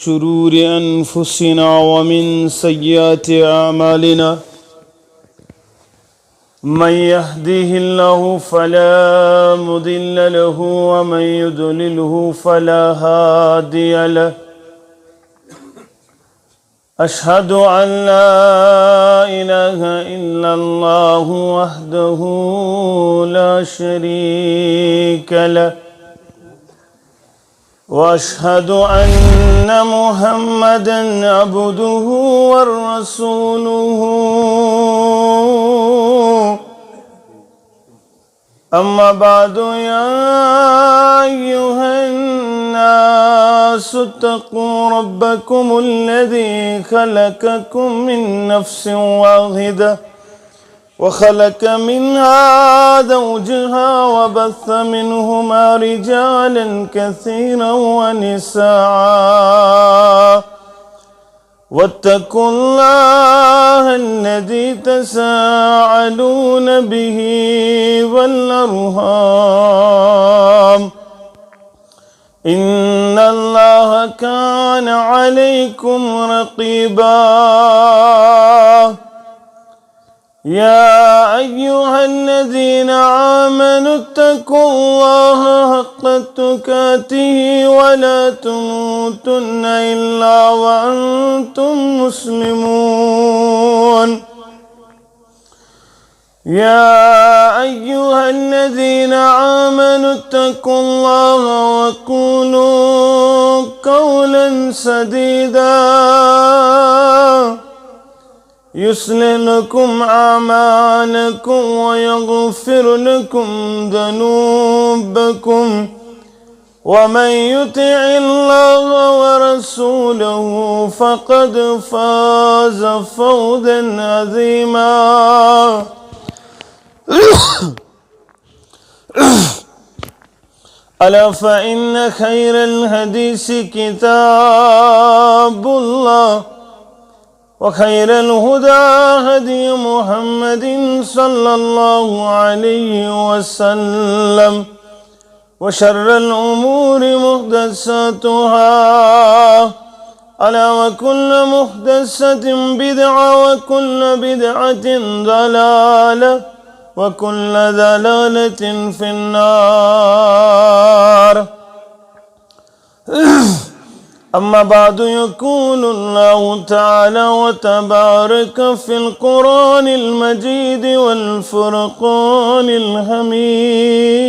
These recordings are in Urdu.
شرور أنفسنا ومن سيئات أعمالنا من يهده الله فلا مضل له ومن يضلله فلا هادي له أشهد أن لا إله إلا الله وحده لا شريك له وأشهد أن محمدًا عبده ورسوله أما بعد يا أيها الناس اتقوا ربكم الذي خلقكم من نفس واحدة وخلق منها زوجها وبث منهما رجالا كثيرا ونساء واتقوا الله الذي تساءلون به والأرحام إن الله كان عليكم رقيبا يا أيها الذين آمنوا اتقوا الله حق تقاته ولا تموتن إلا وأنتم مسلمون يا أيها الذين آمنوا اتقوا الله وقولوا قولا سديدا يصلح لكم أعمالكم ويغفر لكم ذنوبكم ومن يطع الله ورسوله فقد فاز فوزا عظيما ألا فإن خير الحديث كتاب الله وخير الهدى هدي محمد صلى الله عليه وسلم وشر الأمور محدثاتها ألا وكل محدثة بدعة وكل بدعة ضلالة وكل ضلالة في النار أما بعد يقول الله تعالى وتبارك في القرآن المجيد والفرقان الحميد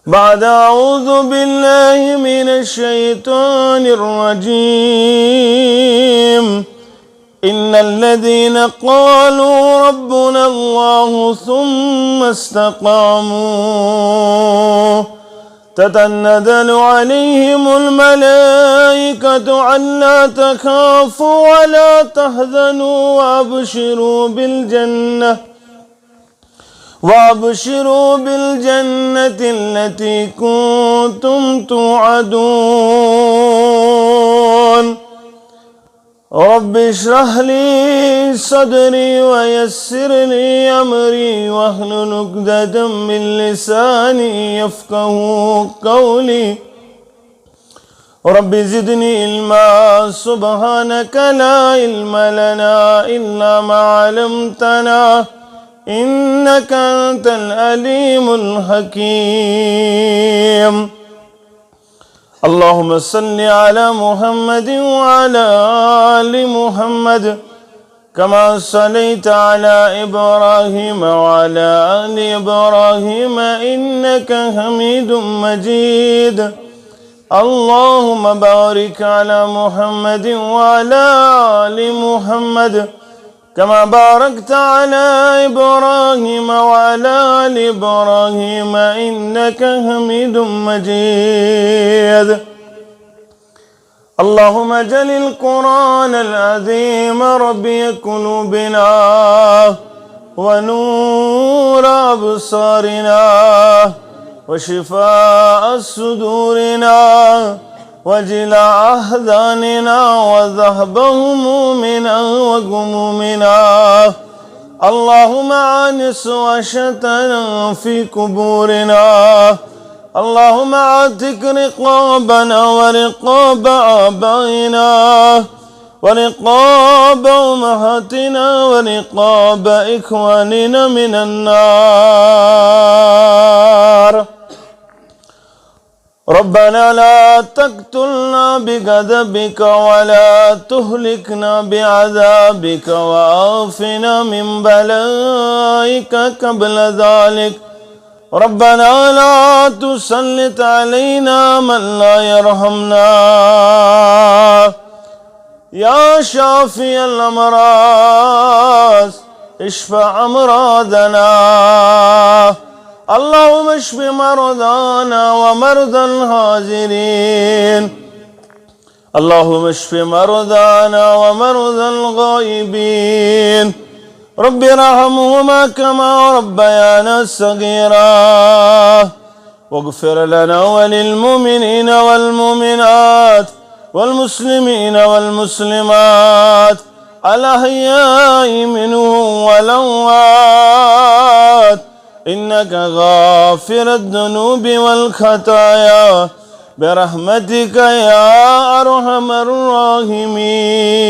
بعد أعوذ بالله من الشيطان الرجيم إن الذين قالوا ربنا الله ثم استقاموا تتنزل عليهم الملائكة ألا تخافوا ولا تحزنوا وأبشروا بالجنة التي كنتم توعدون رب اشرح لي صدري ويسر لي أمري واحلل عقدة من لساني يفقهوا قولي رب زدني علما سبحانك لا علم لنا إلا ما علمتنا إنك أنت العليم الحكيم اللهم صل على محمد وعلى آل محمد كما صليت على إبراهيم وعلى آل إبراهيم إنك حميد مجيد اللهم بارك على محمد وعلى آل محمد كما باركت على إبراهيم وعلى آل إبراهيم إنك حميد مجيد اللهم اجعل القرآن العظيم ربيع قلوبنا ونور أبصارنا وشفاء صدورنا وجلاء أحزاننا وذهب همومنا وغمومنا اللهم آنس وحشتنا في قبورنا اللهم اعتق رقابنا ورقاب آبائنا ورقاب أمهاتنا ورقاب إخواننا من النار. ربنا لا تقتلنا بغضبك ولا تهلكنا بعذابك وعافنا من بلائك قبل ذلك. ربنا لا تسلط علينا من لا يرحمنا. يا شافي الأمراض اشفع أمراضنا. اللهم اشف مرضانا ومرضى الحاضرين. اللهم اشف مرضانا ومرضى الغائبين. رب ارحمهما كما ربيانا صغيرا. واغفر لنا وللمؤمنين والمؤمنات والمسلمين والمسلمات الأحياء منهم والأموات إنك غافر الذنوب والخطايا برحمتك يا أرحم الراحمين.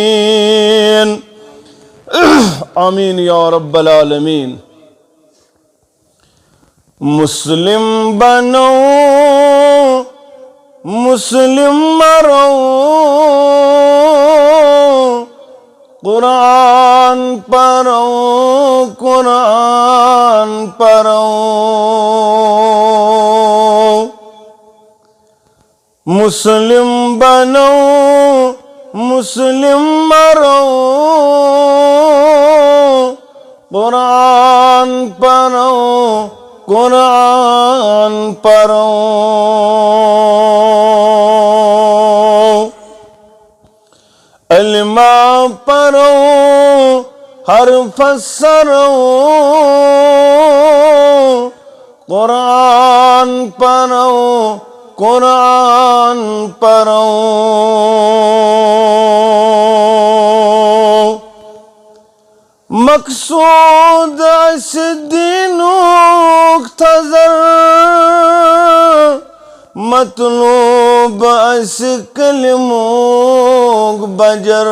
آمین یا رب العالمین. مسلم بنو مسلم مرو قرآن پڑھو قرآن پڑھو. مسلم بنو مسلم مرو قرآن پڑھو قرآن پڑھو. علم پڑھو حرف سرو قرآن پڑھو قرآن پڑھو. مقصود اس دین مختصر مطلوب اس کلموں بجر.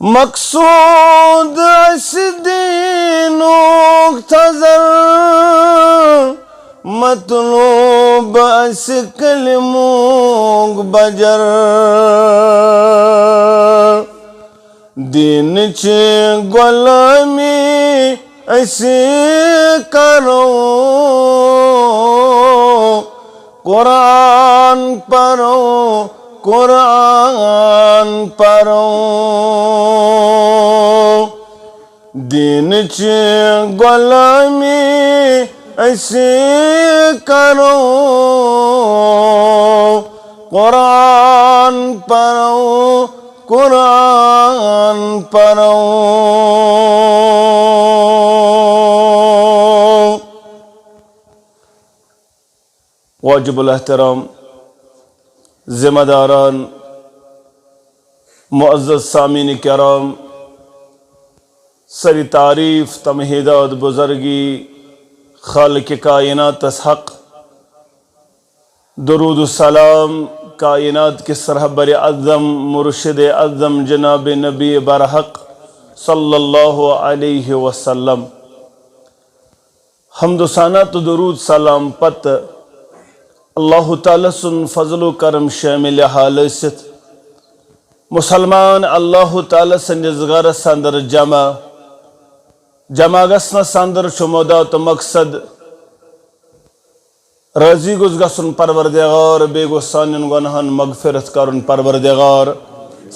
مقصود اس دین مختصر مطلوب اس کلموں بجر. دین چی غلامی ایسی کرو قرآن پڑھو قرآن پڑھو. دین چی غلامی ایسی کرو قرآن پڑھو قرآن پڑھو. واجب الاحترام ذمہ داران معزز سامعین کرام، سری تعریف تمہیدات بزرگی خالق کائنات حق، درود السلام کائنات کے سرحبر اعظم مرشد اعظم جناب نبی برحق صلی اللہ علیہ وسلم. حمد و ثنا تو درود سلام پت اللہ تعالی سن فضل و کرم شامل حال ست مسلمان اللہ تعالی سندس غرس اندر جمع گسنس اندر شمودا تو مقصد راضی گوز گسن پروردگار، بے گو سانن گناہن مغفرت کرن پروردگار،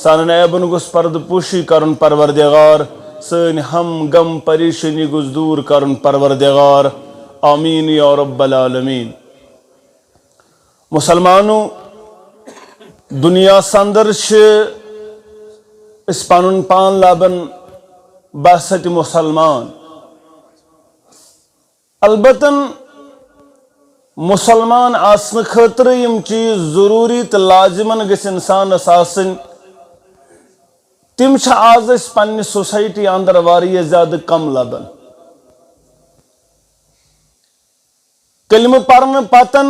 سانن عیبن گوز پرد پوشی کرن پروردگار، سن ہم غم پریشانی گوز دور کرن پروردگار. آمین یا رب العالمین. مسلمانوں دنیا سندر اس پانن پان لابن بحثت مسلمان. البتاً مسلمان آسن خطر یم چیز ضروری تو لازمن گس انسان آسن تم آز اس پنہ سوسائٹی اندر واریہ زیادہ کم لبن. کلمہ پرن پتن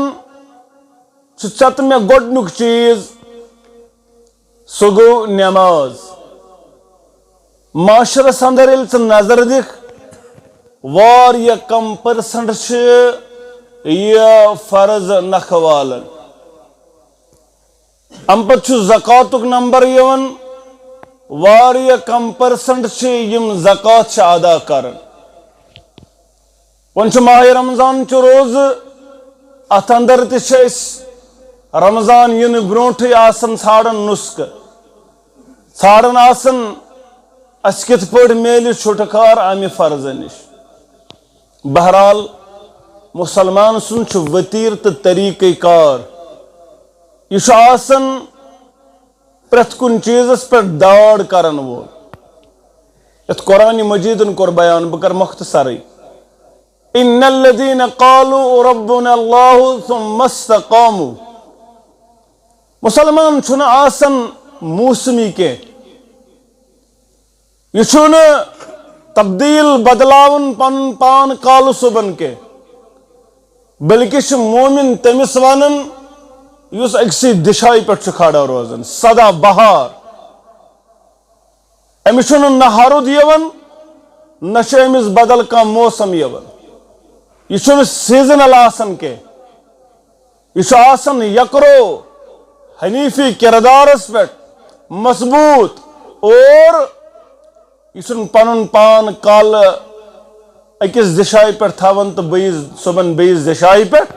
چت میں گۄڈنیُک چیز سُہ گوٚو نٮ۪ماز معاشرس اندر ییٚلہِ ژٕ نظر دِکھ واریاہ کم پٔرسنٹ چھِ یہِ فرض نکھٕ والن امہِ پتہٕ چھُ زکاتُک نمبر یِوان واریاہ کم پٔرسنٹ چھِ یِم زکات چھِ ادا کران وۄنۍ چھُ ماہِ رمضان چہِ روزٕ اتھ اندر تہِ چھِ أسۍ رمضان یِنہٕ برونٹھٕے آسان ژھانڈان نُسخہٕ ژھانڈان آسان اسہِ کِتھ پٲٹھۍ میلہِ چھُٹکار امہِ فرضہٕ نِش بہرحال مسلمان سُنٛد چھُ ؤتیٖر تہٕ طریٖقہٕ کار یہِ چھُ آسان پرٛٮ۪تھ کُنہِ چیٖزس پٮ۪ٹھ داڑ کرن وول یتھ قرآنِ مجیٖدن کوٚر بیان بہٕ کرٕ مختصرٕے ان الذين قالوا ربنا الله ثم استقاموا مسلمان چھُنہٕ آسان موسمی کینٛہہ یہ چھُنہٕ تبدیل بدلاون پنُن پان کالہٕ صبحن کینٛہہ بلکہ چھُ مومن تٔمِس ونان یُس أکسٕے دِشایہِ پٮ۪ٹھ چھُ کھڑا روزان سدا بہار أمِس چھُنہٕ نہ ہرُد یِوان نہ چھُ أمِس بدل کانٛہہ موسم یِوان یہ چھُنہٕ سیٖزنل آسان کینٛہہ یہ چھُ آسان یکرو حنیفی کردارس پٮ۪ٹھ مضبوط اور یہ چھُنہٕ پنُن پان کالہٕ أکِس دِشایہِ پٮ۪ٹھ تھاوان تہٕ صبحن بیٚیِس دِشایہِ پٮ۪ٹھ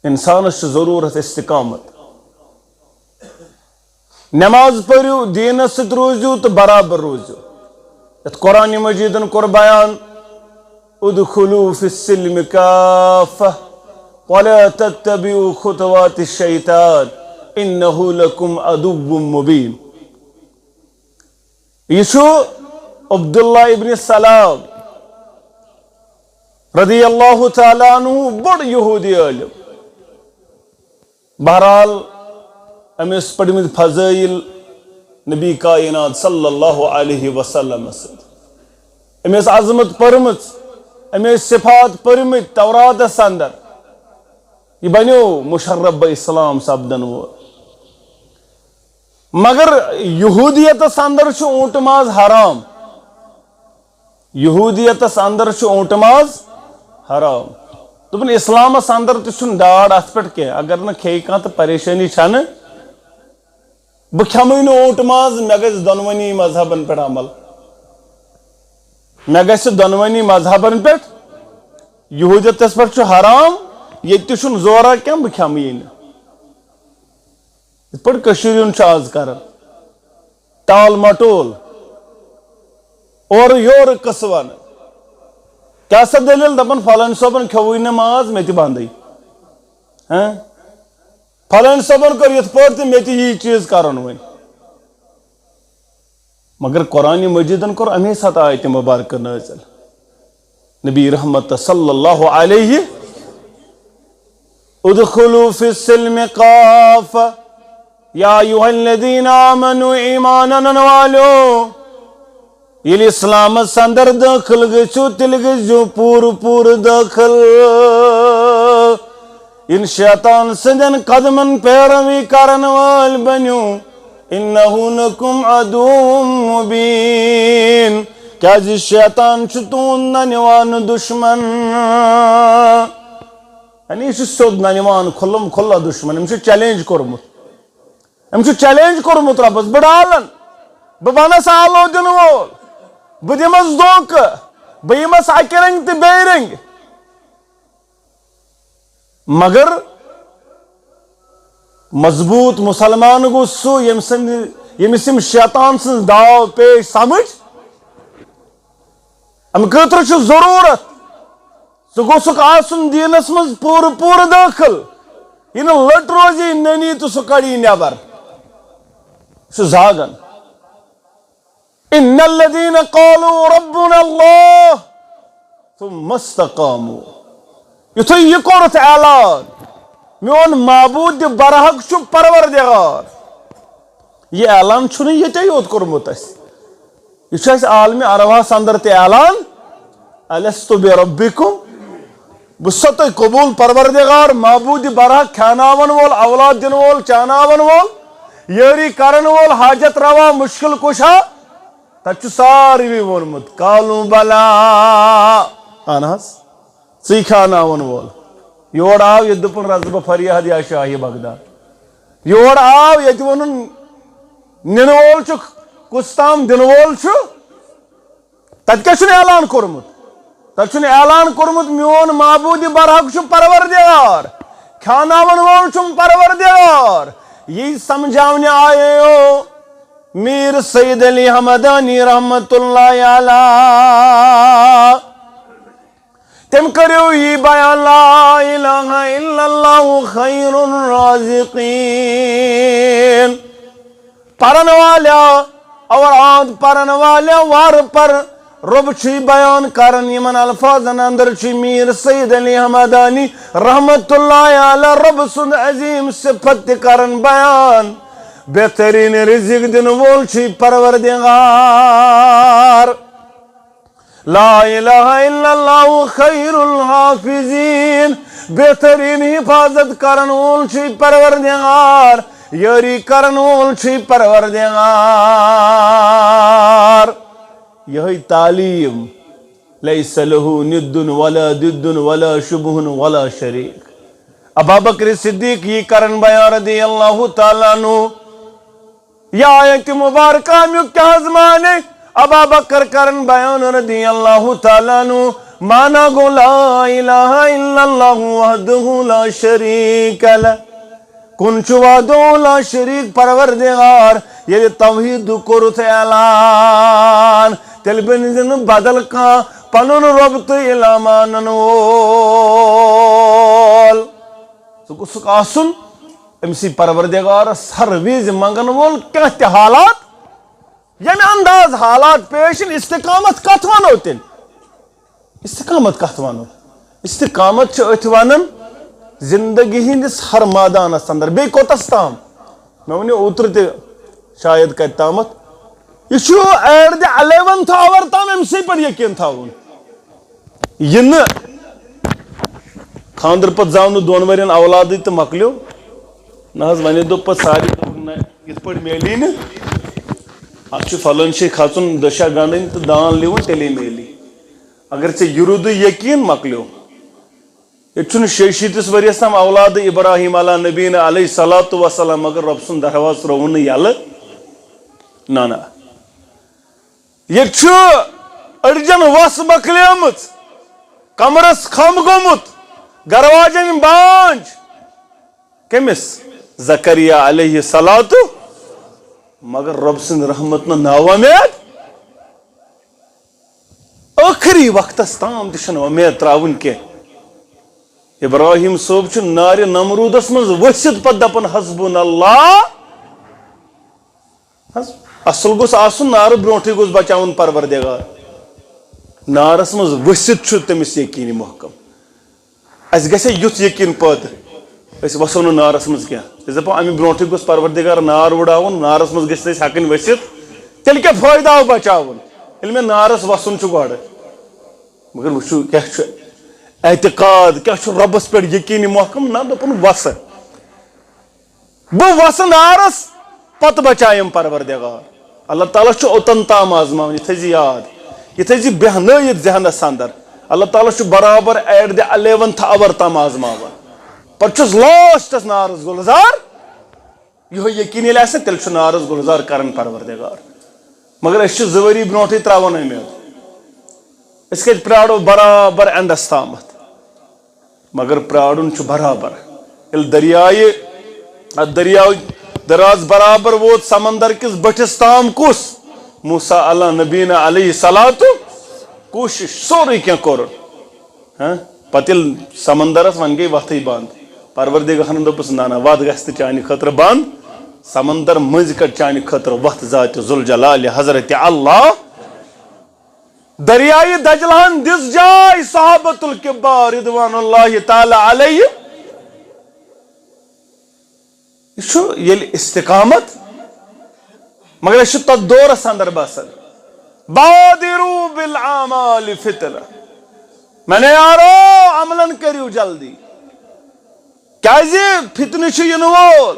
انسانس چھِ ضروٗرت استقامت نٮ۪ماز پٔرِو دیٖنس سۭتۍ روٗزِو تہٕ برابر روٗزِو یتھ قرآنِ مجیٖدن کوٚر بیان ادخلوا في السلم كافة ولا تتبعوا خطوات الشيطان انه لكم عدو مبين یہ چھُ عبداللہ ابن سلام رضی اللہ تعالیٰ عنہ بوٚڑ یہوٗدی عٲلِم بہرحال أمِس پٔرمٕتۍ فضٲیل نبی کائنات صلی اللہ علیہ وسلم سۭتۍ أمِس عظمت پٔرمٕژ أمِس صفات پٔرمٕتۍ توراتس اندر یہ بنیو مشرف اسلام سپدن وول مگر یہودیتس اندر چھُ اونٹ ماز حرام یہودیتس اندر چھُ اونٹ ماز حرام دوٚپُن اسلامس اندر تہِ چھُنہٕ ڈاڑ اتھ پٮ۪ٹھ کینٛہہ اگر نہٕ کھیٚیہِ کانٛہہ تہٕ پریشٲنی چھنہٕ بہٕ کھٮ۪مٕے نہٕ اونٹ ماز مےٚ گژھِ دۄنوٕنی مذہبن پٮ۪ٹھ عمل مےٚ گژھِ دۄنوٕنی مذہبن پٮ۪ٹھ یہودیتس پٮ۪ٹھ چھُ حرام ییٚتہِ تہِ چھُنہٕ زورا کینٛہہ بہٕ کھٮ۪مٕیی نہٕ یِتھ پٲٹھۍ کٔشیٖرِ ہُنٛد چھُ آز کران ٹال مٹول اورٕ یورٕ قٕصہٕ ونان کیٛاہ سا دٔلیٖل دپان فلٲنۍ صٲبن کھیوٚوُے نہٕ ماز مےٚ تہِ بنٛدٕے فلٲنۍ صٲبن کوٚر یِتھ پٲٹھۍ تہٕ مےٚ تہِ یی چیٖز کرُن وۄنۍ مگر قرآنِ مجیٖدن کوٚر امی ساتہٕ آیتہِ مبارکہ نٲزِل نبی رحمت صلی اللہ علیہ ادخلوا فی السلم کافہ یا ایھا الذین آمنوا ایمان انن والو ییٚلہِ اسلامس اندر دٲخل گٔژھِو تیٚلہِ گٔژھِو پوٗرٕ دٲخل ان شیطان سٕنٛدٮ۪ن قدمن پیروی کرن وٲلۍ بٔنِو انہ لکم عدو مبین کیازِ شیطان چھُ تُہُنٛد ننِوان دُشمن یعنی یہِ چھُ سیوٚد ننِوان کھُلم کھُلا دُشمن أمۍ چھُ چیلینج کوٚرمُت رۄبس بہٕ ڈالن بہٕ بنس آلو دِنہٕ وول بہٕ دِمس دھوکہٕ بہٕ یِمس اکہِ رنگہِ تہٕ بیٚیہِ رنگہِ مگر مضبوط مسلمان گوٚو سُہ ییٚمِس یِم شیطان سٕنٛز داو پیش سمجھ امہِ خٲطرٕ چھُ ضروٗرت ژٕ گوٚژھُکھ آسُن دیٖنس منٛز پوٗرٕ دٲخل یہِ نہٕ لٔٹ روزی نٔنی تہٕ سُہ کڑی نٮ۪بر چھُ زاگان ان الذین قالوا ربنا اللہ ثم استقاموا یُتھُے یہِ کوٚرُتھ اعلان میون معبوٗدِ برحق چھُ پروردگار یہِ اعلان چھُنہٕ ییٚتے یوت کوٚرمُت اَسہِ یہِ چھُ اَسہِ عالمہِ ارواہس اندر تہِ اعلان الستُ بربکم بسط قبول پروردگار معبود برحق کھاناون وول اولاد دن وول چاناون وول یاری کرن وول حاجت روا مشکل کشا تچ ساروی وونمت کالو بلا اہن حظ ژی کھاناون وول یور آو یہ دپن رزبہ فریاد یا شاہی بغداد یور آو یہ ونن نن وول چھ کس تام دن وول چھ تت کیا چھن اعلان کورمت تت چھن اعلان کورمت میون معبود برحق چھ پروردگار کھاناون وول چھ پروردگار یہ سمجھاونے آئے ہو میر سید علی حمدانی رحمت اللہ علیہ تم کریو یہ بیان لا الہ الا اللہ خیر الرازقین پرن والیا اور آد پرن والیا وار پر رب چھی بیان کرن یمن الفاظن اندر چھی میر سید علی حمدانی رحمت اللہ علیہ رب سند عظیم صفت کرن بیان بہترین رزق دن وول چھی پروردگار لا الہ الا اللہ خیر الحافظین بہترین حفاظت کرن وول چھی پروردگار یاری کرن وول چھی پروردگار یہی تعلیم لیس له ند ولا ضد ولا شبہ ولا شریک ابابکر صدیق یہ کرن بیان رضی اللہ تعالیٰ عنہ یا آیت مبارکہ میں کیا زمانے ابابکر کرن بیان رضی اللہ تعالیٰ عنہ مانا گو لا الہ الا اللہ وحدہ لا شریک لہ کنچ وحدہ لا شریک پروردگار یہ توحید کرت اعلان تیل بنزن بدل کا پنن رب تو علامانن وول سک آسن امسی پروردگار ہر ویز منگن وول کیا تی حالات یعنی انداز حالات پیشن استقامت کت وانو تیل استقامت کت وانو استقامت چھ اتوانن زندگی ہندس ہر مادان اندر بے کوتس تام میں ونی اوتر تے شاید کت تامت یہ ایٹ دی 11th hour تام امسی پر یقین تھاون یہ خاندر پت زاون دون ورین اولادی تو مکلیو ناز ونی دو پت ساری یہ پڑ میلی نا اچھو فلن شی کھاچن دشا گانڈن تو دان لیون تیلی میلی اگر چھ یرود یقین مکلیو یہ چھن شیشیتس وریس تام اولاد ابراہیم علیہ نبینا علیہ الصلوۃ والسلام مگر رب سن درواز رون یل نانا یہ چھ اڑجن وس مکلیمت کمرس کھم گومت گرواجن بانج کمس زکریا علیہ الصلوۃ مگر رب سن رحمت نا امید آخری وقتس تام تشن امید تراون کی ابراہیم صوب چھ نار نمرودس مز ورست پت دپن حسبنا اللہ اصل گوس آسن نار برونٹھی گوس بچاون پروردگار نارس مز ورست چھ تمس یقین محکم اس گژھِ یُتھ یقین پٲدٕ أسۍ وسو نہٕ نارس منٛز کینٛہہ أسۍ دپو امہِ برونٛٹھٕے گوٚژھ پروردگار نار وُڑاوُن نارس منٛز گٔژھۍ أسۍ ہٮ۪کٕنۍ ؤسِتھ تیٚلہِ کیٛاہ فٲیدٕ آو بچاوُن ییٚلہِ مےٚ نارس وسُن چھُ گۄڈٕ مگر وٕچھِو کیٛاہ چھُ اعتقاد کیٛاہ چھُ رۄبس پٮ۪ٹھ یقیٖنی محکم نہ دوٚپُن وسہٕ بہٕ وسہٕ نارس پتہٕ بچایم پروردگار اللہ تعالیٰ چھُ اوٚتن تام آزماوان یہِ تھٲیزِ یاد یہِ تھٲیزِ بیہنٲیِتھ ذہنس اندر اللہ تعالیٰ چھُ برابر ایٹ دی 11th hour تام آزماوان پتہٕ چھُس لاسٹس نارس گُلزار یِہوے یقیٖن ییٚلہِ آسہِ تیٚلہِ چھُ نارس گُلزار کران پروردگار مگر أسۍ چھِ 2 ؤری برونٛٹھٕے تراوان امید أسۍ کتہِ پرارو برابر اندس تامتھ مگر پرارُن چھُ برابر ییٚلہِ دریاو دراز برابر ووت سمندر کس بٹھس تام کس موسیٰ علیہ نبینا علیہ الصلوۃ کوشش سورُے کینٛہہ کوٚرُن پتہٕ ییٚلہِ سمندرس وۄنۍ گٔے وتھٕے بنٛد پروردگارن دوٚپُس نہ نہ وتھ گژھِ نہٕ چانہِ خٲطرٕ بنٛد سمندر مٔنٛزۍ کڑ چانہِ خٲطرٕ وتھ ذاتِ ذوالجلالِ حضرت اللہ دریائے دجلہن دِژ جاے صحابۃ الکبار رضوان اللہ تعالی علیہ یہ چھُ ییٚلہِ استقامت مگر أسۍ چھِ تتھ دورس اندر باسان بادروا بالاعمال فتنہ میں نے یارو عملن کریو جلدی کیازِ فتنہ چھ ین وول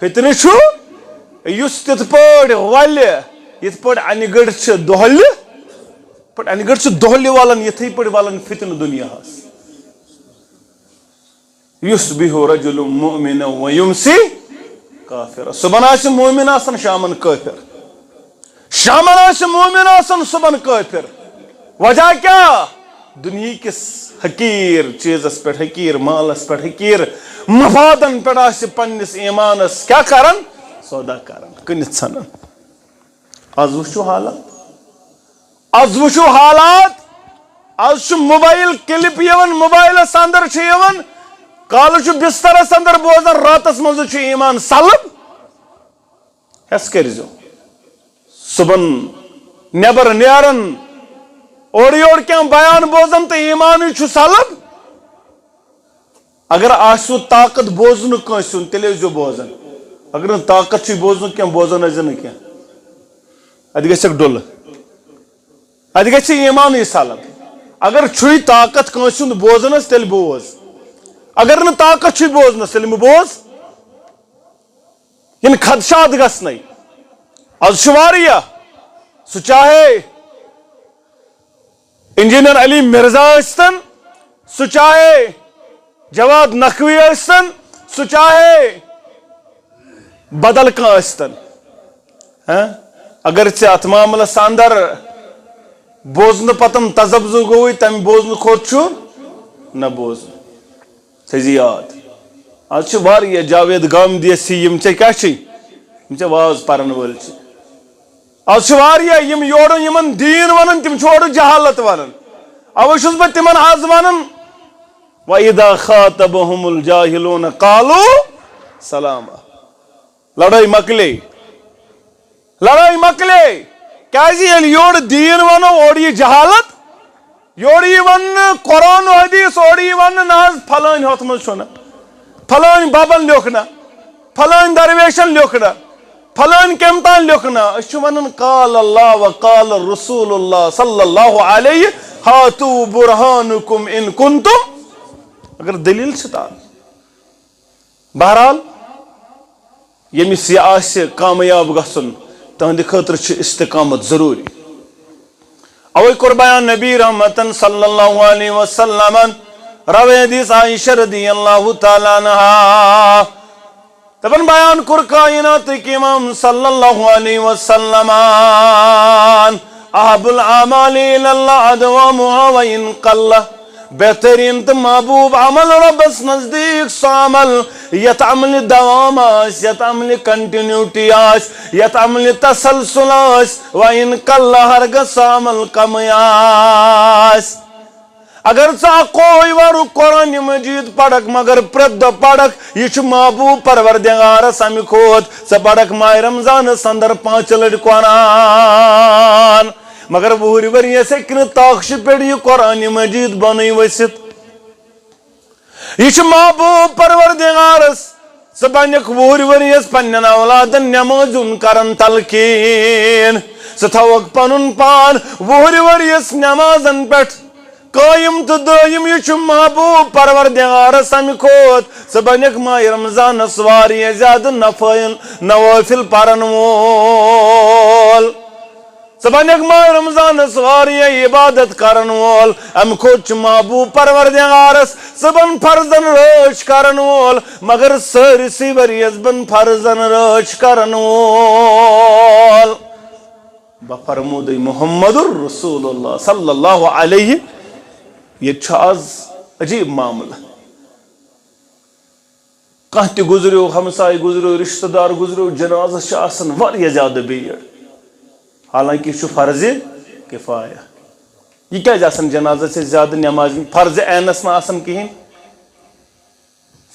فتنہ چھ یس تت پٲٹھۍ ولہِ یِتھ پٲٹھۍ انہِ گٔٹۍ چھ دۄہلہِ پٲٹھۍ انہِ گٔٹۍ چھ دۄہلہِ ولن یِتھٕے پٲٹھۍ ولن فتنہ دُنیاہس یُصبِحُ رجل مؤمنا ویمسی کافرا صبحن آسہِ مومن آسان شامن کٲفر شامن آسہِ مومن آسان صبحن کٲفر وجہ کیا دنیا کس حقیر چیزس پہ حقیر مالس پہ حقیر مفادن پہ پنس ایمانس کیا کرن سودا کرن کنت ژھنن آز وچھو حالات آز چھ موبائل کلپ یوان موبائلس اندر چھ یوان کالہ چھ بسترس اندر بوزان راتس مز چھ ایمان سلب ہس کرزو صبحن نیبر نیرن اور یور کیا بیان بوزن تو ایمان چھ سلب اگر آسو طاقت بوزن کنسن تیل ٲسۍزیو بوزان اگر طاقت چھ بوزن کی بوزن ٲسۍزِ کی اتھ گژھکھ ڈُلہٕ اتھ گژھِ ایمانٕے سلب اگر چھُے طاقت کٲنٛسہِ ہُنٛد بوزنس تیٚلہِ بوز اگر نہٕ طاقت چھُے بوزنس تیٚلہِ مہٕ بوز یِن خدشات گژھنَے آز چھُ واریاہ سُہ چاہے انجینئر علی مرزا ٲسۍتن سُہ چاہے جواد نقوی ٲسۍتن سُہ چاہے بدل کانٛہہ ٲسۍتن اگر ژےٚ اتھ معاملس اندر بوزنہٕ پتن تذبذُ گوٚوُے تمہِ بوزنہٕ کھۄتہٕ چھُ نہ بوزُن تھٲیزِ یاد آز چھِ واریاہ جاوید گامدیسی یِم ژےٚ کیٛاہ چھِی یِم ژےٚ واز پرن وٲلۍ چھِ آز چھِ واریاہ یِم یورٕ یِمن دیٖن ونان تِم چھِ اورٕ جہالت ونان اوے چھُس بہٕ تِمن آز ونان وَإِذَا خَاطَبَهُمُ الْجَاهِلُونَ قَالُوا سَلَامًا لڑٲے مکلے کیازِ ییٚلہِ یورٕ دیٖن ونو اورٕ یہِ جہالت یورٕ یہِ وننہٕ قرآن و حدیث اورٕ یہِ وننہٕ نہ حظ پھلٲنۍ ہۄتھ منٛز چھُنہٕ پھلٲنۍ ببن لیوٚکھ نہ پھلٲنۍ درویشن لیوٚکھ نہ پھلٲنۍ کٔمۍ تانۍ لیوٚکھ نہ أسۍ چھِ ونان قال اللہ و قال رسول اللہ صلی اللہ علیہ ہاتوٗ برہانکم ان کنتم اگر دلیل چھ تا بہرحال ییٚمِس یہِ آسہِ کامیاب گژھُن تہنٛدِ خٲطرٕ چھِ استقامت ضروٗری اوے کوٚر بیان نبی رحمتن صلی اللہ علیہ وسلم روایت حدیث عائشہ رضی اللہ تعالیٰ عنہا دپان بیان کوٚر کائناتٕکۍ امام صلی اللہ علیہ وسلم احب الاعمال الی اللہ ادومها وان قل بہترین تو محبوب عمل ربس نزدیک سو عمل یت عمل دوام آس یت عمل کنٹینیوٹی آس یت عمل تسلسل آس وَإِن قَلَّ ہرگز سو عمل کم آس اگر ژٕ اکوے ورُک قرآن مجید پڑھکھ مگر پرٛٮ۪تھ دۄہ پڑھکھ یہِ چھُ محبوب پروردگارس امہِ کھۄتہٕ ژٕ پڑھکھ ماہِ رمضانس اندر 5 لٹہِ قرآن مگر وُہٕرۍ ؤرۍیَس ہیٚکہِ نہٕ تاخچہِ پٮ۪ٹھ یہِ قرآن مجید بۄنٕے ؤسِتھ یہِ چھُ محبوب پروردگارس ژٕ بنکھ وُہٕرۍ ؤرۍیَس پننٮ۪ن اولادن نٮ۪مازِ ہُنٛد کران تلقیٖن ژٕ تھاوکھ پنُن پان وُہٕرۍ ؤرۍیَس نٮ۪مازن پٮ۪ٹھ قٲیِم تہٕ دٲیِم یہِ چھُ محبوب پروردگارس امہِ کھۄتہٕ ژٕ بنکھ ماہِ رمضانس واریاہ زیادٕ نوٲفِل پرن وول ژٕ بنکھ ماہِ رمضانس واریاہ عبادت کرن وول امہِ کھۄتہٕ چھُ محبوب پروردگارس ژٕ بن فرضن رٲچھ کرن وول مگر سٲرسٕے ؤرۍیَس بن فرضن رٲچھ کرن وول بفرمودٕے محمد رسول اللہ صلی اللہ علیہ یہ چھُ آز عجیب معاملہ کانٛہہ تہِ گُزریو ہمساے گُزریو رشتہٕ دار گُزریو جنازس چھِ آسان واریاہ زیادٕ بھیڑ حالانکہ یہ چھُ فرضِ کفایہ یہ کیازِ آسان جنازس سے زیادٕ نٮ۪ماز فرضِ عینس نہٕ آسان کِہیٖنۍ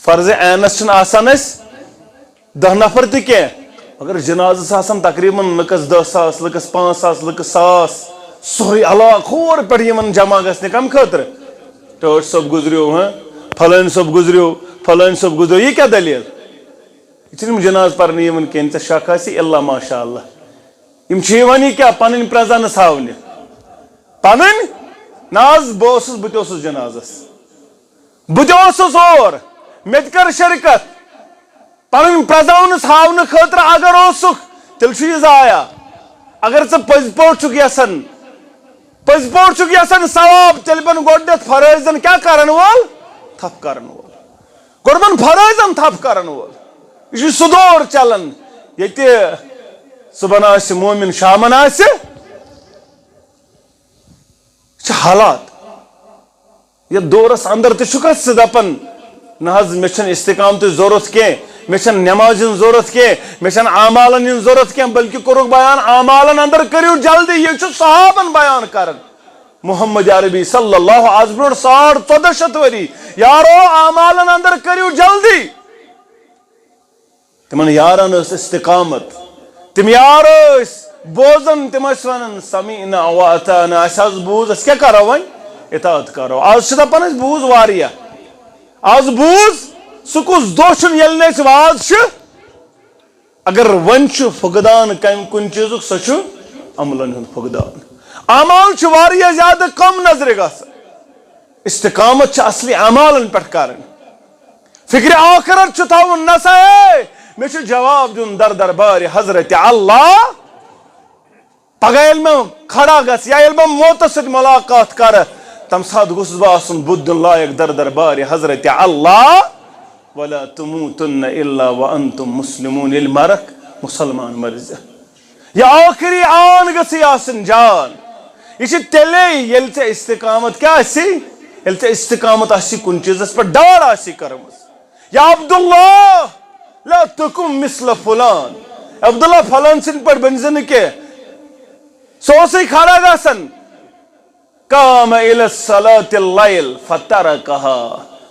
فرضِ عینس چھِنہٕ آسان اَسہِ 10 نفر تہِ کینٛہہ مگر جنازس آسان تقریٖباً لٔکس 10,000 لٔکس 5,000 لٔکس 1,000 سورُے علاقہٕ ہور پٮ۪ٹھ یِمن جمع گژھنہِ کمہِ خٲطرٕ ٹٲٹھۍ صٲب گُزریو پھلٲنۍ صٲب گُزریو پھلٲنۍ صٲب گُزریو یہِ کیٛاہ دٔلیٖل یہِ چھِنہٕ جناز پرنہٕ یِوان کینٛہہ ژےٚ شک آسی اللہ ماشاء اللہ یِم چھِ یِوان یہِ کیٛاہ پنٕنۍ پریزنس ہاونہِ پنٕنۍ ناز بوسس بتوسس جنازس بتوسس اور مت کر شرکت پن پرزاؤنس ہاؤن خاطر اگر اوسک تیل چھ یہ ضایع اگر ژٕ پٔزۍ پٲٹھۍ چھُکھ یژھان ثواب تیل بن گۄڈنیتھ فرٲیضن کیا کرن وول تھپ کرن وول گۄڈٕ بن فرٲیضن تھپ کرن وول یہ چھُ سُہ دور چلان ییٚتہِ صبحن آسہِ مومن شامن آسہِ یہ حالات یتھ دورس اندر تہ چھُکھا ژٕ دپان نہ حظ مےٚ چھنہٕ استقامتٕچ ضروٗرت کینٛہہ مےٚ چھنہٕ نٮ۪مازِ ہٕنٛز ضروٗرت کینٛہہ مےٚ چھنہٕ اعمالن ہٕنٛز ضروٗرت کینٛہہ بلکہ کوٚرُکھ بیان اعمالن اندر کٔرِو جلدی یہ چھُ صحابن بیان کران محمد عربی صلی اللہ آز برونٛٹھ 1400 ؤری یارو اعمالن اندر کٔرِو جلدی تمن یارن ٲس استقامت تم یار ٲسۍ بوزان تم ٲسۍ ونان سمیعنا واطعنا اَسہِ حظ بوٗز أسۍ کیٛاہ کرو وۄنۍ اطاعت کرو آز چھِ دپان أسۍ بوٗز واریاہ آز بوٗز سُہ کُس دۄہ چھُنہٕ ییٚلہِ نہٕ أسۍ واز چھِ اگر وۄنۍ چھُ فقدان کُنہِ چیٖزُک سُہ چھُ عملن ہُنٛد فقدان اعمال چھِ واریاہ زیادٕ کم نظرِ گژھان استقامت چھِ اصلی اعمالن پٮ۪ٹھ کرٕنۍ فکرِ آخرت چھُ تھاوُن نسا مےٚ چھُ جواب دیُن دربارِ حضرت اللہ پگہہ ییٚلہِ مےٚ کھڑا گژھِ یا ییٚلہِ بہٕ موتس سۭتۍ ملاقات کرٕ تمہِ ساتہٕ گوٚژھُس بہٕ آسُن بُتھ دیُن لایق دربارِ حضرت اللہ ولا تموتن الا وانتم مسلمون ییٚلہِ مرکھ مسلمان مرزِ یہ آخری آن گژھِ آسٕنۍ جان یہ چھِ تیٚلے ییٚلہِ ژےٚ استقامت کیٛاہ آسی ییٚلہِ ژےٚ استقامت آسی کُنہِ چیٖزس پٮ۪ٹھ ڈار آسی کٔرمٕژ یا عبداللہ لا تکم مثل فلان عبداللہ فلان سٕنٛدۍ پٲٹھۍ بٔنزِ نہٕ کینٛہہ سُہ اوسُے کھڑا گژھان قام الى الصلاة اللیل فترکہا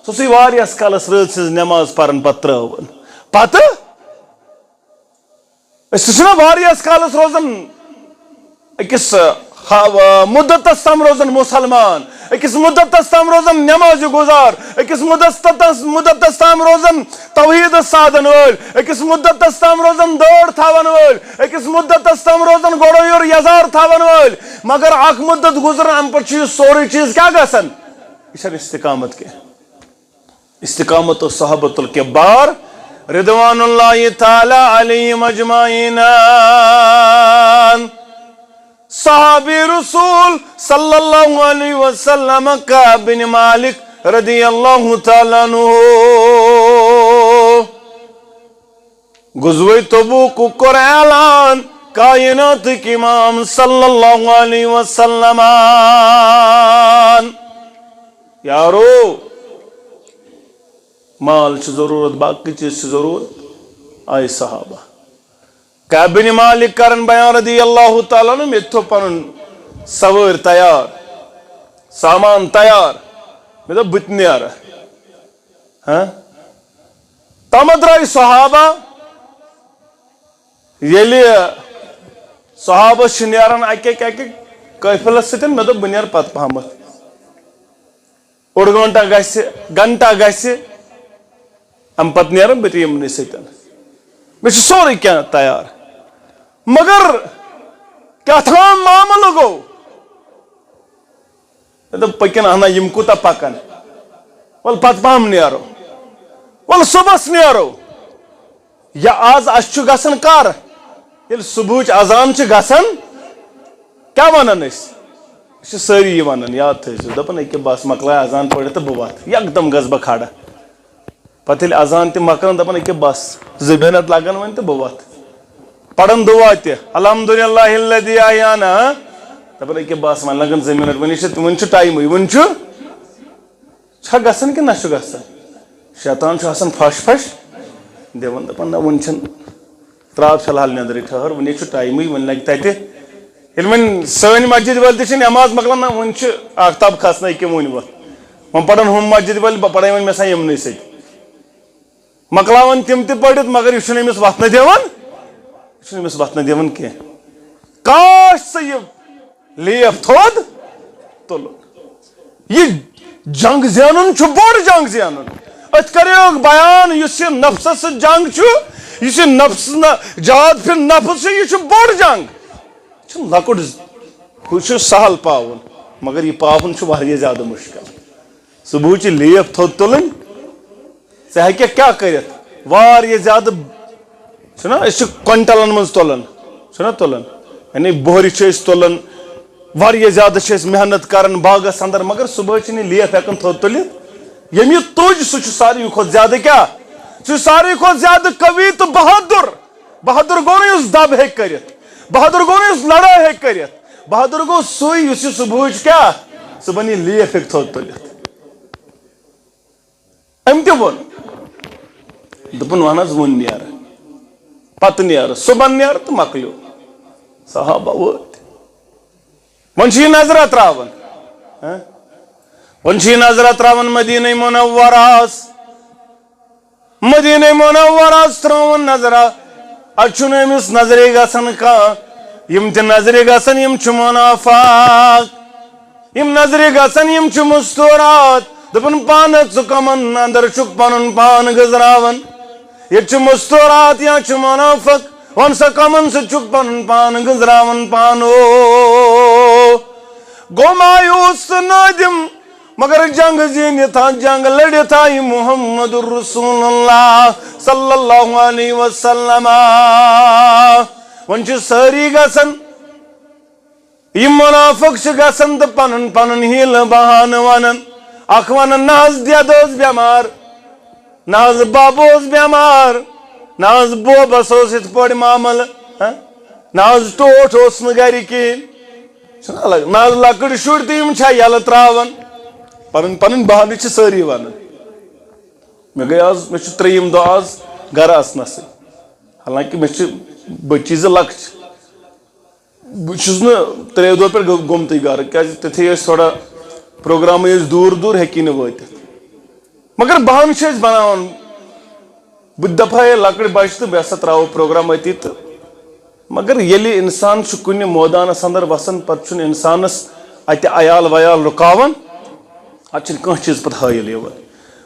سُہ اوسُے واریاہس کالس رٲژ ہٕنٛز نٮ۪ماز پران پتہٕ ترٲوان پتہٕ أسۍ چھِنا واریاہس کالس روزان أکِس مدتس تام روزان مسلمان أکِس مدتس تام روزان نٮ۪مازِ گُزار أکِس مدتس تام روزان توحیٖدس سادن وٲلۍ أکِس مدتس تام روزان دٲڑ تھاون وٲلۍ أکِس مدتس تام روزان گۄڈٕ یور یزار تھاون وٲلۍ مگر اکھ مدت گُزران امہِ پتہٕ چھُ یہِ سورُے چیٖز کیٛاہ گژھان یہِ چھنہٕ استقامت کینٛہہ استقامت اوس صحابۃ الکبار رضوان اللہ تعالی علیہم اجمعین صحابی رسول صلی اللہ علیہ وسلم کعب بن مالک رضی اللہ تعالیٰ عنہ غزوہ تبوک کوٚر اعلان کائناتٕکۍ امام صلی اللہ علیہ وسلم یارو مال چھِ ضروٗرت باقٕے چیٖز چھِ ضروٗرت آیہِ صحابہ کعب بن مالک کرن بیان رضی اللہ تعالیٰ عنہ مےٚ تھوٚو پنُن سوٲرۍ تیار سامان تیار مےٚ دوٚپ بہٕ تہِ نیرٕ تامتھ درٛاے صحابہ ییٚلہِ صحابس چھِ نیران اکہِ اکہِ قٲفلس سۭتۍ مےٚ دوٚپ بہٕ نیرٕ پتہٕ پہمتھ اوٚڑ گنٹا گژھِ امہِ پتہٕ نیرن بہٕ تہِ یِمنٕے سۭتۍ مےٚ چھُ سورُے کینٛہہ تیار مگر کیٛاہ تام معاملہٕ گوٚو مےٚ دوٚپ پٔکِن اہنا یِم کوٗتاہ پکن ول پتہٕ پہم نیرو ول صبحس نیرو یا آز اسہِ چھُ گژھان کر ییٚلہِ صبحٕچ اذان چھِ گژھان کیٛاہ ونان أسۍ چھِ سٲری یہِ ونان یاد تھٲیزیو دپان أکیاہ بس مۄکلاے اذان پٔرِتھ تہٕ بہٕ وتھ یکدم گژھٕ بہٕ کھڑا پتہٕ ییٚلہِ اذان تہِ مۄکلان دپان أکیاہ بس 2 منٹ لگن وۄنۍ تہٕ بہٕ وتھ پران دعا تہِ الحمدللہ الذی احیانا دپان أکیاہ بس وۄنۍ لگن 2 منٹ وۄنۍ چھُ ٹایمٕے وۄنۍ چھا گژھان کِنہٕ نہ چھُ گژھان شیطان چھُ آسان پھش دِوان دپان نہ وۄنۍ چھُنہٕ تراو فلحال نیٚندرٕے ٹھٔہر وۄنۍ چھُ ٹایمٕے وۄنۍ لگہِ تتہِ ییٚلہِ وۄنۍ سٲنۍ مسجد وٲلۍ تہِ چھِ نٮ۪ماز مۄکلان نہ وۄنۍ چھُ آفتاب کھسنٕے کہِ وۄنۍ وۄتھ وۄنۍ پرن ہُم مسجد وٲلۍ بہٕ پرے وۄنۍ مےٚ سا یِمنٕے سۭتۍ مۄکلاون تِم تہِ پٔرِتھ مگر یہِ چھُنہٕ أمِس وتھنہٕ دِوان کینٛہہ کاش سُہ یہِ لیف تھوٚد تُلُن یہِ جنگ زینُن چھُ بوٚڑ جنگ زینُن أتھۍ کریوکھ بیان یُس یہِ نفسس سۭتۍ جنگ چھُ یُس یہِ نفس جہاد فی نفس چھُ یہِ چھُ بوٚڑ جنگ یہِ چھُنہٕ لۄکُٹ ہُہ چھُ سہل پاوُن مگر یہ پاون زیادہ مشکل صبح لیپ تھوٚد تُلٕنۍ ژٕ ہیٚککھ کیٛاہ کٔرِتھ واریاہ زیادٕ چھُنا أسۍ چھِ کۄنٹلن منٛز تُلان چھُنا تُلان یعنی بۄہرِ چھِ أسۍ تُلان واریاہ زیادٕ چھِ أسۍ محنت کران باغس اندر مگر صبح چھِنہٕ یہِ لیپ ہٮ۪کان تھوٚد تُلِتھ ییٚمہِ یہِ تُج سُہ چھُ ساروی کھۄتہٕ زیادٕ کیٛاہ سُہ چھُ ساروی کھۄتہٕ زیادٕ قوی تہٕ بہادُر بہادُر گوٚو نہٕ یُس دب ہیٚکہِ کٔرِتھ بہادُر گوٚو نہٕ یُس لڑٲے ہیٚکہِ کٔرِتھ بہادُر گوٚو سُے یُس یہِ صبحٕچ کیٛاہ صبحن یہِ لیپ ہیٚکہِ تھوٚد تُلِتھ أمۍ تہِ ووٚن دوٚپُن وَن حظ وُنۍ نیرٕ پتہٕ نیرٕ صبحن نیرٕ تہٕ مۄکلیو صحابہ وٲتۍ وۄنۍ چھِ یہِ نظرا تراوان وۄنۍ چھِ یہِ نظرا تراوان مدیٖنہ منورہس مدیٖنہ منورہس ترٲوٕن نظرا اتہِ چھُنہٕ أمِس نظرے گژھان کانٛہہ یِم تہِ نظرِ گژھن یِم چھِ منافق یِم نظرِ گژھن یِم چھِ مستورات دپن پانہٕ ژٕ کمن اندر چھُکھ پنُن پان گٔزراوان ییٚتہِ چھِ مستورات یا چھِ منافق وَن سا کمن سۭتۍ چھُکھ پنُن پان گٔزراوان پانو گوٚو مایوٗس تہٕ نٲدِم مگر جنگ زیٖنِتھ جنگ لڑِتھ آیہِ محمد رسول اللہ صلی اللہ علیہ وسلم وۄنۍ چھِ سٲری گژھان یِم منافق چھِ گژھان تہٕ پنُن پنُن ہیٖلہٕ بہانہٕ ونان اکھ ونان نہ حظ دٮ۪د اوس بٮ۪مار نہ حظ بب اوس بٮ۪مار نہ حظ بوبس اوس یِتھ پٲٹھۍ معاملہٕ نہ حظ ٹوٹھ اوس نہٕ گرِ کِہیٖنۍ چھُنہ لگان نہ حظ لۄکٕٹۍ شُرۍ تہِ یِم چھا یَلہٕ تراوان پنٕنۍ پنٕنۍ بہانہٕ چھِ سٲری ونان مےٚ گٔے آز مےٚ چھُ ترٛیٚیِم دۄہ آز گرٕ اژنسٕے حالانکہِ مےٚ چھِ بٔچی زٕ لۄکچہِ بہٕ چھُس نہٕ 3 دۄہ پٮ۪ٹھ گوٚمتٕے گرٕ کیازِ تِتھُے ٲسۍ تھوڑا پروگرامٕے ٲسۍ دوٗر دوٗر ہیٚکی نہٕ وٲتِتھ مگر بہانہٕ چھِ أسۍ بناوان بہٕ تہِ دپہا ہے لۄکٕٹۍ بچہِ تہٕ بہٕ ہسا تراوو پروگرام أتی تہٕ مگر ییٚلہِ اِنسان چھُ کُنہِ مٲدانس اندر وسان پتہٕ چھُنہٕ اِنسانس اتہِ عیال ویال رُکاوان اتہِ چھُنہٕ کانٛہہ چیٖز پتہٕ حٲیل یِوان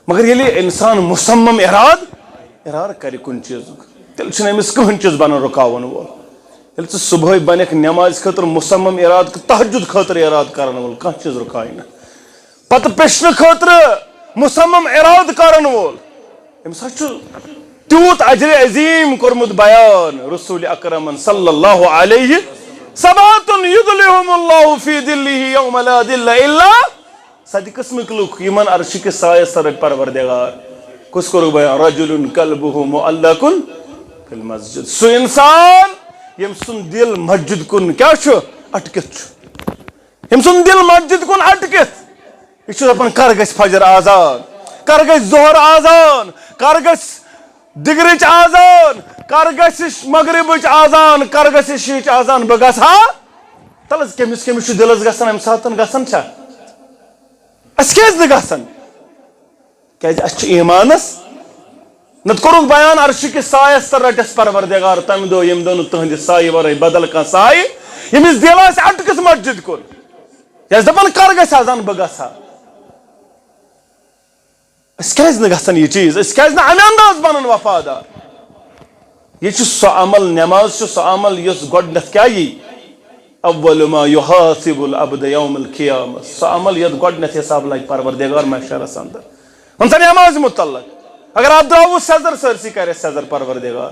مگر ییٚلہِ اِنسان مُصمم ارادٕ کرِ کُنہِ چیٖزُک تیٚلہِ چھُنہٕ أمِس کٕہٕنۍ چیٖز بنان رُکاوان وول ییٚلہِ ژٕ صبحٲے بنکھ نٮ۪مازِ خٲطرٕ مُصمم ارادٕ تہجُد خٲطرٕ ارادٕ کرن وول کانٛہہ چیٖز رُکایہِ نہٕ پتہٕ پٮ۪شنہٕ خٲطرٕ مُصمم ارادٕ کرن وول أمِس حظ چھُ تیوٗت اجرِ عظیٖم کوٚرمُت بیان رسوٗلِ اکرمن صلی اللہ علیہ سباتُن یُدلِہُم اللہ فی ظِلِّہ یوم لا ظِلَّ الا سَتہِ قٕسمٕکۍ لُکھ یِمن عرشہِ کِس سایس تل رٔٹہِ پروردِگار کُس کوٚرُکھ بیان رجُلٌ قلبُہُ مُعلقٌ فی المسجد سُہ انسان ییٚمۍ سُنٛد دِل مسجد کُن کیٛاہ چھُ اٹکِتھ چھُ ییٚمۍ سُنٛد دِل مسجد کُن اٹکِتھ یہِ چھُ دپان کر گژھِ فجر آزان کر گژھِ ظہر آزان کر گژھِ دِگرٕچ آزان کر گژھِ مغربٕچ آزان کر گژھِ عشیٖچ آزان بہٕ گژھٕ ہا تل حظ کٔمِس کٔمِس چھُ دِلس گژھان امہِ ساتہٕ گژھان چھا اَسہِ کیازِ نہٕ گژھان کیازِ اَسہِ چھُ ایٖمانس نتہٕ کوٚرُکھ بیان عرشہِ کِس سایس تل رٹہِ اَسہِ پروردِگار تمہِ دۄہ ییٚمہِ دۄہ نہٕ تُہنٛدِ سایہِ ورٲے بدل کانٛہہ سایہِ ییٚمِس دِل آسہِ اٹکِتھ مسجد کُن یہِ آسہِ دپان کر گژھِ آزان بہٕ گژھٕ ہا أسۍ کیازِ نہٕ گژھان یہِ چیٖز أسۍ کیازِ نہٕ امہِ انداز بنان وفادار یہِ چھُ سُہ عمل نٮ۪ماز چھُ سُہ عمل یُس گۄڈٕنیتھ کیاہ یی اول ما یحاسب العبد یوم القیامہ سُہ عمل یتھ گۄڈٕنیتھ حساب لگہِ پروردِگار محشرس اندر وۄنۍ سا نٮ۪مازِ مُتعلق اگر اتھ درٛاوُس سیزر سٲرسٕے کرٮ۪س سیزر پروردِگار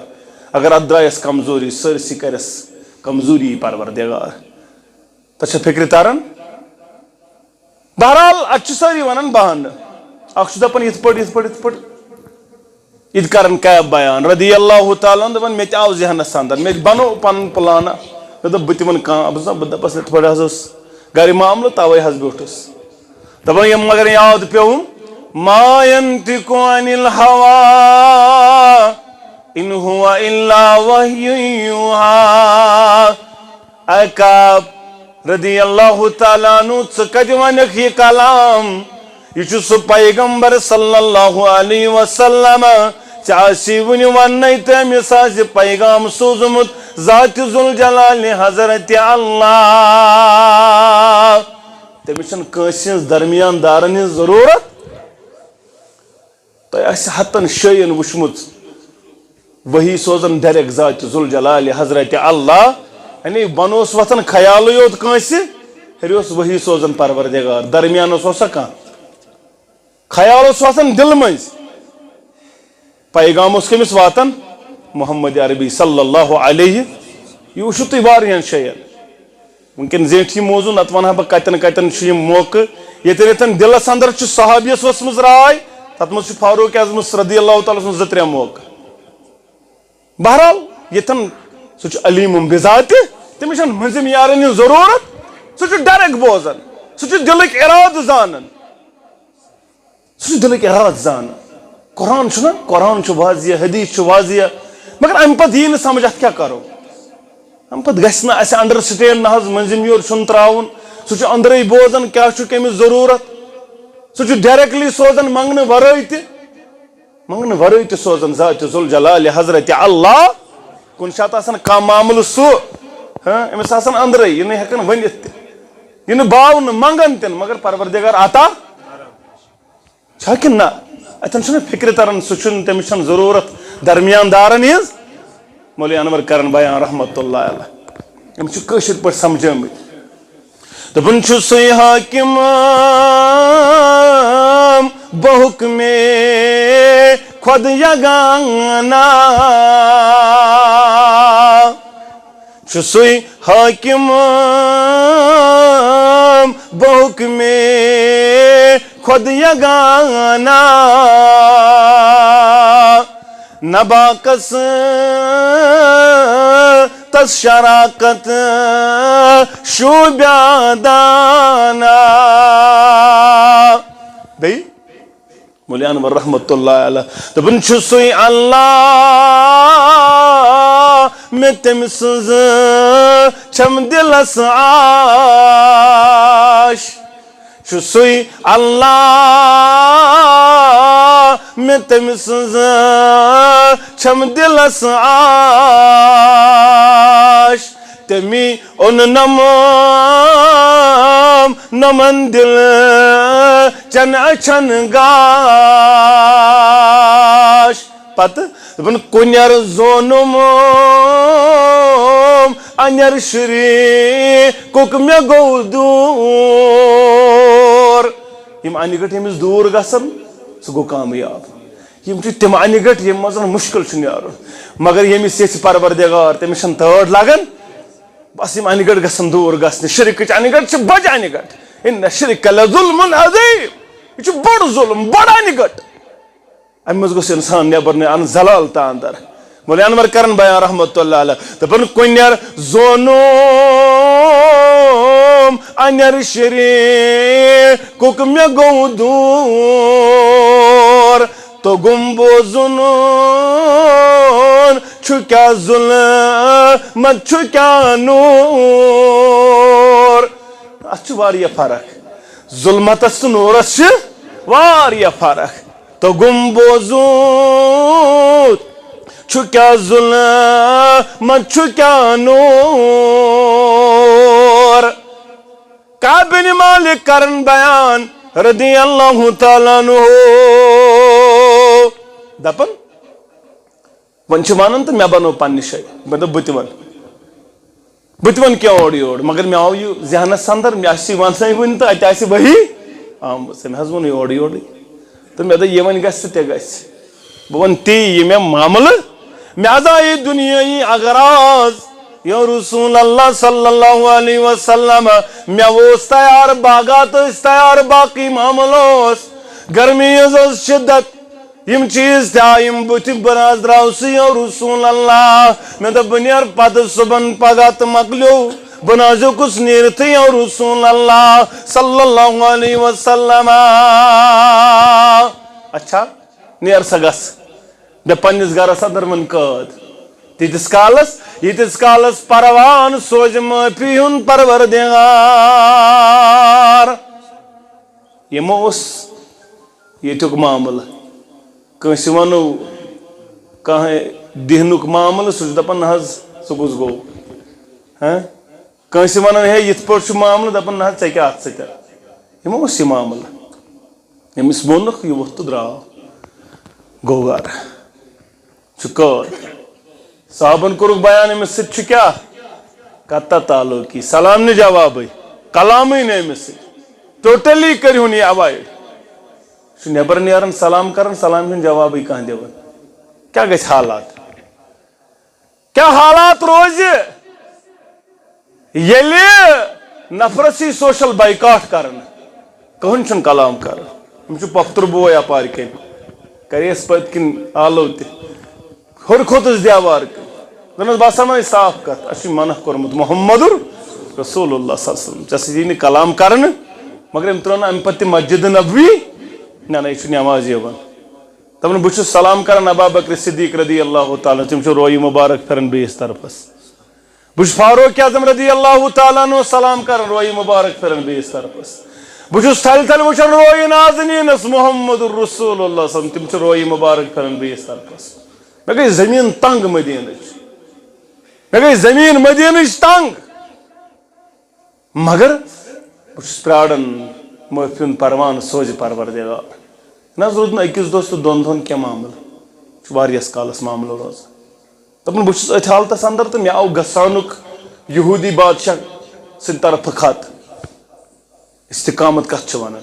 اگر اتھ درٛایس کمزوری سٲرسٕے کرٮ۪س کمزوری پروردِگار تۄہہِ چھا فکرِ تران بہرحال اتہِ چھِ سٲری ونان بہانہٕ اکھ چھُ دپان یِتھ پٲٹھۍ یِتھ پٲٹھۍ یِتھ پٲٹھۍ یہِ تہِ کران کیب بیان رضی اللہ تعالیٰ ہن دپان مےٚ تہِ آو ذہنس اندر مےٚ تہِ بنوو پنُن پلانا مےٚ دوٚپ بہٕ تہِ ونہٕ کانٛہہ بہٕ دپس یِتھ پٲٹھۍ حظ اوس گرِ معاملہٕ توے حظ بیوٗٹھُس دپان یِم مگر یاد پیوٚوُم ما ينطق عن الهوى ان هو الا وحی یوحیٰ اے کعب رضی اللہ تعالیٰ عنہ ژٕ کتہِ ونکھ یہِ کلام یہ چھُ سُہ پیغمبر صلی اللہ علیہ وسلم ژےٚ آسی وُنہِ وننے تہٕ أمِس آسہِ پیغام سوٗزمُت ذاتِ ذوالجلال حضرتِ اللہ تٔمِس چھنہٕ کٲنٛسہِ ہٕنٛز درمیان دارن ہٕنٛز ضروٗرت تۄہہِ آسہِ ہتن شٲین وٕچھمُت وحی سوزان ڈایریکٹ ذاتِ ذوالجلال حضرتِ اللہ یعنی بۄنہٕ اوس وۄتھان خیالٕے یوت کٲنٛسہِ ہر وہی سوزان پروردگار درمیان کھانا خیال دل مز پیغام کمس واتان محمد عربی صلی اللہ علیہ یہ وچھو تھی واریاں شیئن ونکن زیٹھ یہ موضوع نت ونہا بہ کتن کتن موقع یتن دلس اندر صحابیس وسمز رائے تت مز فاروق اعظم رضی اللہ تعالیٰ سن 2-3 موقع بہرحال یتن سہ علیم بذات تمس مزم یارن ہن ضرورت سہ ڈائریکٹ بوزان سہ دلک اراد زانن دلک اراد زانن قرآن چھنا قرآن واضح حدیث واضح مگر ام پتہ یہ سمجھ ات کیا کرو ام پتہ گژھِ نہ اسہ انڈرسٹینڈ نہ منزم یور چھن تراون سہ اندرے بوزان کیا کمس ضرورت سہ ڈائریکٹلی سوزان منگنے ورٲے تہ سوزان ذات ذوالجلال حضرت اللہ کن شات آسان کانٛہہ معاملہ سُہ أمس آسان اندرے یہ ہیکان ونِتھ تہ یہ باو نہ منگان تہ مگر پروردگار عطا چھا کن نہ اتن چھنہ فکر تران سہ چھن تمس چھن ضرورت درمیان دارن ہز مولوی انور کرن بیان رحمت اللہ علیہ ام چھ کٲشِر پٲٹھۍ سمجھٲمٕتۍ دپان چھُ سُے حاکم بحکمے خود یگانا چھُ سُے حاکم بحکمے خود یگانا نباکس تس شراکت شوبیا دانا بھئی مولوی انور رحمت اللہ علیہ دپان چھُ سُے اللہ میں تٔمۍ سٕنٛز چھم دلس آش چھُ سُے اللہ میں تٔمۍ سٕنٛز چھم دلس آش تمی اون نمن دل چن اچھن گاش پتہ دپن کنیر زونم انیر شری کک مے گو دور یم انہ گٹ یمس دور گژھن سہ گو کامیاب یم تم انہ گٹ یم مز مشکل چھ نیرن مگر یمس یھ پروردگار تمس چھن تٲڑ لگان بس یم انہ گٹ گژھن دور گژھن شرکچ انہ گٹ چھ بج انہ گٹ ان شرک لظلم عظیم یہ چھ بڑ ظلم بڑ انہ گٹ ام مز گوس انسان نیبر نے ان زلال تا اندر مولوی انور کرن بیان رحمت اللہ علیہ دپن کنیر زونم انیر شری کک مے گو دور تو گم بوزن چھُ کیا ظلمت چھُ کیا نور ات چھ واریاہ فرق ظلمتس تو نورس چھ واریاہ فرق تو گم بوزن چھُ کیا ظلمت چھُ کیا نور کعب بن مالک کرن بیان رضی اللہ تعالیٰ عنہ دپن ون چھ ونان تو مے بنو پنہ شے مے دپ بت ون کیا اور یور مگر مے آو یہ ذہنس اندر مے آسی ونسے ون تو اتہ آسی وہی آمت مے حض ون اور یور تو مے دپ یہ ون گژھِ تہ گژھِ بہ ون تی یہ مے معاملہ مے حض آیہِ دنیائی اغراض یا رسول اللہ صلی اللہ علیہ وسلم مے اوس تیار باغات اس تیار باقی معاملہ گرمی اس شدت یم چیز تھا یم بت براز دراوسی یا رسول اللہ میں دپ بنیر پتہ صبح پگہ تو مکلیو بنازو کس نیرت یا رسول اللہ صلی اللہ علیہ وسلم اچھا نیر سا گس بے پنس گرس اندر من قد تیتس کالس پروان سوز معافی ہن پروردگار یہ اس یتک معاملہ کنس ونو دہنک معاملہ سہ دپان نہ سہ کس گو کنس ونان ہے یت پہ معاملہ دپان نہ ژے کیا ات سۭتۍ یہ اس یہ معاملہ یمس وونکھ یہ ووتھ تو درٛاو گوٚو گرٕ چھُ قٲد صحابن کورُکھ بیان أمِس سۭتۍ چھُ کیٛاہ کتہ تعلقی سلام نہٕ جوابٕے کلامٕے نہٕ أمِس سۭتۍ ٹوٹلی کٔرۍہُن یہِ ایوایڈ چھُ نٮ۪بر نیران سلام کران سلام چھُنہٕ جوابٕے کانٛہہ دِوان کیٛاہ گژھِ حالات روزِ ییٚلہِ نفرس یی سوشل بایکاٹ کرنہٕ کٕہٕنۍ چھُنہٕ کلام کران أمِس چھُ پۄپھتُر بوے اپارِ کِنۍ کریس پٔتۍ کِنۍ آلو تہِ ہیوٚر کھوٚتُس دیوار کِنۍ دوٚپنس باسان وۄنۍ صاف کتھ اَسہِ چھُ منع کوٚرمُت محمدُر رسول اللہ صلی اللہ علیہ وسلم ژےٚ سۭتۍ یی نہٕ کلام کرنہٕ مگر أمۍ ترٛٲو نہٕ اَمہِ پتہٕ تہِ مسجد نبوی نہ یہِ چھُ نٮ۪ماز یِوان دپان بہٕ چھُس سلام کران ابا بکر صدیق رضی اللہ تعالیٰ تِم چھِ رویہِ مُبارک پھِران بیٚیِس طرفس بہٕ چھُس فاروق اعظم رضی اللہ تعالیٰ عنہ سلام کران رویہِ مُبارک پھِران بیٚیِس طرفس بہٕ چھُس تھلہِ تھلہِ وٕچھان رویہِ نازنیٖنس محمد رسول اللہ صلی تِم چھِ رویہِ مُبارک پھِران بیٚیِس طرفس مےٚ گٔے زٔمیٖن تنگ مدیٖنٕچ تنگ مگر بہٕ چھُس پیاران معٲفی ہُنٛد پروانہٕ سوزِ پروردگار نہ حظ روٗد نہٕ أکِس دۄہس تہٕ دۄن دۄہن کینٛہہ معاملہٕ چھُ واریاہس کالس معاملہٕ روزان دپان بہٕ چھُس أتھۍ حالتس انٛدر تہٕ مےٚ آو گژھانُک یہوٗدی بادشاہ سٕنٛدِ طرفہٕ خط استقامت کتھ چھِ ونان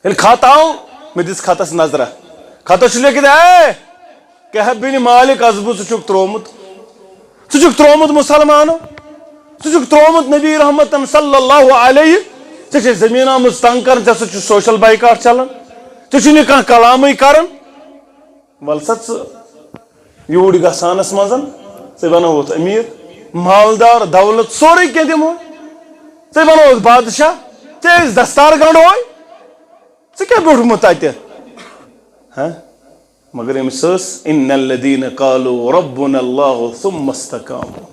ییٚلہِ خط آو مےٚ دِژ خطس نظرا خطس چھُ لیکھِتھ اے کہب بن مالک ازبو ژٕ چھُکھ تروومُت مُسلمانو ژٕ چھُکھ تروومُت نبی رحمتن صلی اللہ علیہ ژےٚ چھے زٔمیٖن آمٕژ تنگ کران ژےٚ سۭتۍ چھُ سوشل بایکاٹ چلان ژےٚ چھُے نہٕ کانٛہہ کلامٕے کران ول سا ژٕ یوٗرۍ گژھانس منٛز ژٕ بنووُتھ أمیٖر مالدار دولت سورُے کینٛہہ دِمو ژٕ بنووُتھ بادشاہ ژےٚ ٲسۍ دستار گنڈوے ژٕ کیٛاہ بیوٗٹھمُت تتہِ مگر أمِس ٲس اِن الذیٖنَ قالوٗ ربُنَ اللہُ ثُمَّ اسْتَقَامُوا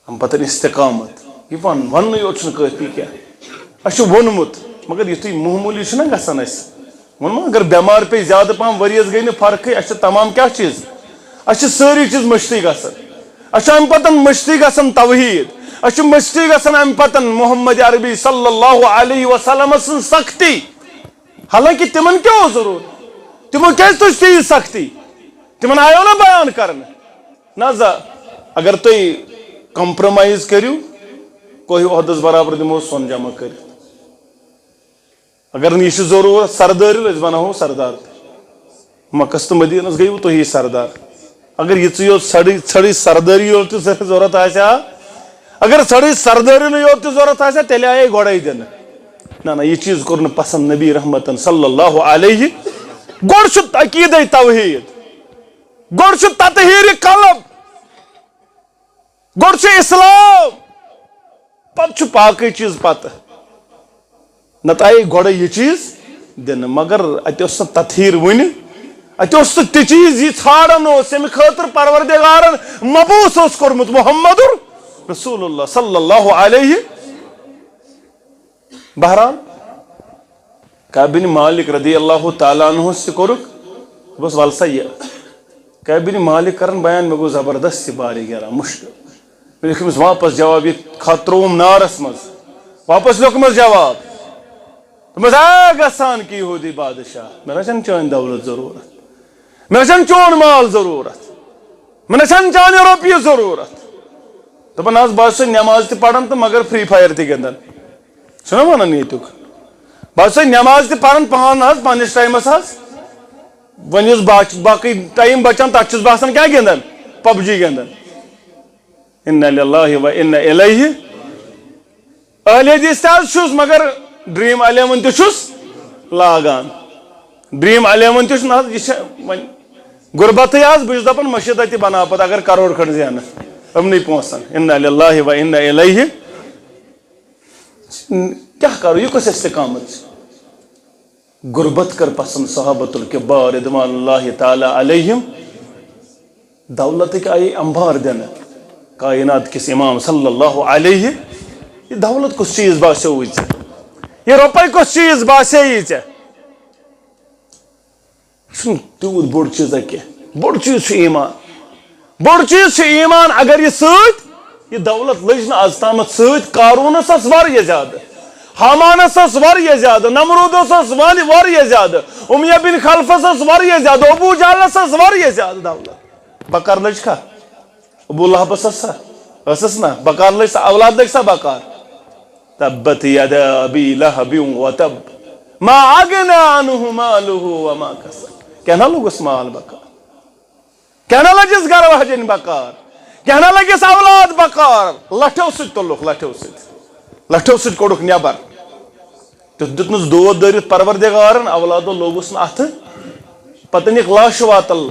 اَمہِ پتہٕ استقامت یہِ وننُے یوت چھُنہٕ کٲفی کینٛہہ اَسہِ چھُ ووٚنمُت مگر یُتھُے معموٗلی چھُنہ گژھان اَسہِ ووٚنمو اگر بٮ۪مار پیٚیہِ زیادٕ پہم ؤرِیَس گٔے نہٕ فرقٕے اَسہِ چھِ تمام کیٛاہ چیٖز اَسہِ چھِ سٲری چیٖز مٔشتٕے گژھان اَسہِ چھُ اَمہِ پتہٕ مٔشتٕے گژھان توحیٖد اَسہِ چھُ مٔشتٕے گژھان اَمہِ پتہٕ محمد عربی صلی اللہ علیہ وسلم سٕنٛز سختی حالانکہِ تِمن کیٛاہ اوس ضروٗرت تِمو کیٛازِ تُج تیٖژ سختی تِمن آیو نہ بیان کرنہٕ نہ زا اگر تُہۍ کمپرومایز کٔرِو کوہہِ عہدس برابر دِمو سۄن جمع کٔرِتھ اگر نہٕ یہِ چھُ ضروٗرت سردٲری أسۍ بناوہو سردار تہِ مکس تہٕ مدیٖنس گٔیوٕ تُہی سردار اگر یِژٕے یوت ژھٔڑٕے سردٲری یوت تہِ ضروٗرت آسہِ ہا اگر ژھٔڑٕے سردٲری یوت تہِ ضروٗرت آسہِ ہا تیٚلہِ آیے گۄڈے دِنہٕ نہ یہِ چیٖز کوٚر نہٕ پسنٛد نبی رحمتن صلی اللہ علیہ گۄڈٕ چھُ عقیٖدے توحیٖد گۄڈٕ چھُ تطہیٖرِ قلب گۄڈٕ چھُ اِسلام پتہٕ چھُ باقٕے چیٖز پتہٕ نتہٕ آیے گۄڈے یہِ چیٖز دِنہٕ مگر اتہِ اوس نہٕ تطہیٖر وُنہِ اتہِ اوس نہٕ تہِ چیٖز یہِ ژھانڈان اوس ییٚمہِ خٲطرٕ پروردگارن مبعوٗث اوس کوٚرمُت محمدُر رسول اللہ صلی اللہ علیہ بہرحال کعب بن مالک رضی اللہ تعالیٰ عنہس تہِ کوٚرُکھ بہٕ ول سا یہِ کعب بن مالک کران بیان مےٚ گوٚو زبردست یہِ بارے گیران مُشکل مےٚ لیوٚکھ أمِس واپس جواب یہِ خط ترٛووُم نارس منٛز واپس لیوٚکھمس جواب دوٚپمس اے گژھان کہِ یہوٗدی بادشاہ مےٚ نہ چھنہٕ چٲنۍ دولت ضروٗرت مےٚ نہ چھنہٕ چون مال ضروٗرت مےٚ نہ چھنہٕ چانہِ رۄپیہِ ضروٗرت دپان حظ بہٕ حظ چھُسے نٮ۪ماز تہِ پران تہٕ مگر فری فایر تہِ گِنٛدان چھُنہ ونان ییٚتیُک بہٕ حظ چھُسے نٮ۪ماز تہِ پران پانہٕ حظ پننِس ٹایمس حظ وۄنۍ یُس باقٕے ٹایم بچان تتھ چھُس بہٕ آسان کیٛاہ گِنٛدان پب جی گِنٛدان اِنَّا لِلَّهِ وَإِنَّا إِلَيْهِ اہلِ حدیث تہِ حظ چھُس مگر ڈریٖم 11 تہِ چھُس لاگان ڈریٖم 11 تہِ چھُ نہ حظ یہِ چھِ وۄنۍ غُربتٕے حظ بہٕ چھُس دپان مٔشیٖد اَتہِ بناو پتہٕ اگر کروڑ کھنڈ زینہٕ یِمنٕے پونٛسن اِنَّا لِلَّهِ وَإِنَّا إِلَيْهِ کیٛاہ کرو یہِ کۄس استقامت چھِ غُربت کر پسند صحابت الکبار رضوان اللہ تعالیٰ علیہم دولتٕکۍ آیے انبار دِنہٕ کائنات کِس امام صلی اللہ علیہ یہِ دولت کُس چیٖز باسیووُے ژےٚ یہِ رۄپے کۄس چیٖز باسییی ژےٚ یہِ چھُنہٕ تیوٗت بوٚڑ چیٖزا کینٛہہ بوٚڑ چیٖز چھُ ایٖمان بوٚڑ چیٖز چھُ ایٖمان اگر یہِ سۭتۍ یہِ دولت لٔج نہٕ آز تامتھ سۭتۍ قارونس ٲس واریاہ زیادٕ حامانس ٲس واریاہ زیادٕ نمروٗدس ٲس واریاہ زیادٕ اُمیہ بن خلفس ٲس واریاہ زیادٕ ابوٗ جہلس ٲس واریاہ زیادٕ دولت بکار لٔج کھا ابوٗ لہبس ٲسا ٲسٕس نہ بکار لٔج سا اولاد لٔگۍ سا بکار تبت یدا ابی لہب وتب ما اغنى عنہ مالہ وما کسب کہنا لوگس مال بکار کہنا لگس گر وحجن بکار کہنا لگس اولاد بکار لٹھو سۭتۍ تُلُکھ لٹھو سۭتۍ کوٚڑُکھ نٮ۪بر تیُتھ دیُتنس دود دٲرِتھ پروردگارن اولادو لوگُس نہٕ اتھٕ پتہٕ أنِکھ لاش واتل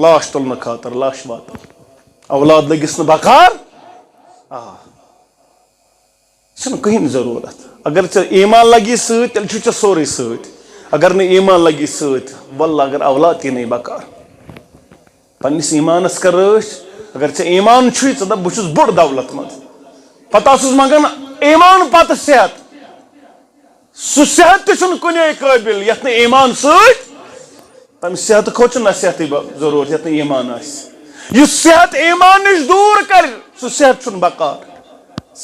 لاش تُلنہٕ خٲطرٕ لاش واتل اولاد لٔگِس نہٕ بکار چھنہٕ کٕہٕنۍ ضروٗرت اگر ژےٚ ایمان لگی سۭتۍ تیٚلہِ چھُ ژےٚ سورُے سۭتۍ اگر نہٕ ایمان لگی سۭتۍ وَلہٕ اگر اولاد یی نَے بکار پننس ایمانس کر رٲچھ اگر ژےٚ ایمان چھُے ژٕ دپ بہٕ چھُس بوٚڑ دولت منٛد پتہٕ آسُس منگان ایمان پتہٕ صحت سُہ صحت تہِ چھُنہٕ کُنے قٲبِل یتھ نہٕ ایمان سۭتۍ تمہِ صحتہٕ کھۄتہٕ چھُ نصیحتٕے ضروٗرت یتھ نہٕ ایمان آسہِ یُس صحت ایمان نِش دوٗر کرِ سُہ صحت چھُنہٕ بکار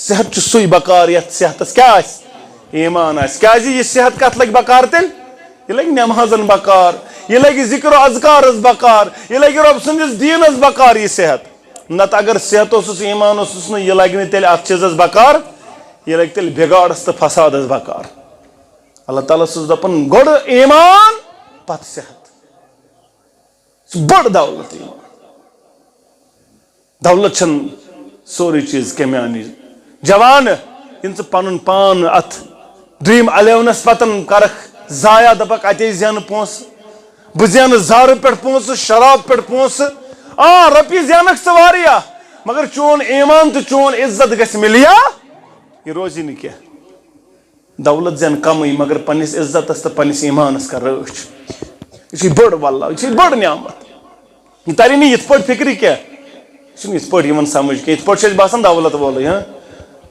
صحت چھُ سُے بکار یتھ صحتس کیٛاہ آسہِ ایمان آسہِ کیٛازِ یہِ صحت کتھ لگہِ بکار تیٚلہِ یہ لگہِ نٮ۪مازن بکار یہ لگہِ ذکر و اذکارس بکار یہ لگہِ رۄب سٕنٛدِس دیٖنس بکار یہِ صحت نتہٕ اگر صحت اوسُس ایمان اوسُس نہٕ یہِ لگہِ نہٕ تیٚلہِ اتھ چیٖزس بکار یہِ لگہِ تیٚلہِ بِگاڑس تہٕ فسادس بکار اللہ تعالیٰ چھُس دپان گۄڈٕ ایمان پتہٕ صحت چھُ بٔڑ دولت ایمان دولت چھنہٕ سورُے چیٖز کمہِ انہِ جوان ییٚلہِ ژٕ پنُن پان اتھ دوٚیِم الیونس پتن کرکھ ضایع دپکھ اتے زینہٕ پونٛسہٕ بہٕ زینہٕ زارٕ پٮ۪ٹھ پونٛسہٕ شراب پٮ۪ٹھ پونٛسہٕ رۄپیہِ زینکھ ژٕ واریاہ مگر چون ایمان تہٕ چون عزت گژھِ مِلیا یہِ روزی نہٕ کینٛہہ دولت زین کمٕے مگر پننس عزتس تہٕ پننس ایمانس کر رٲچھ یہِ چھِ بٔڑ واللہ یہِ چھِ بٔڑ نعمت یہِ تری نہٕ یِتھ پٲٹھۍ فکرِ کینٛہہ یہِ چھُنہٕ یِتھ پٲٹھۍ یِوان سمجھ کینٛہہ یِتھ پٲٹھۍ چھُ اَسہِ باسان دولت وولٕے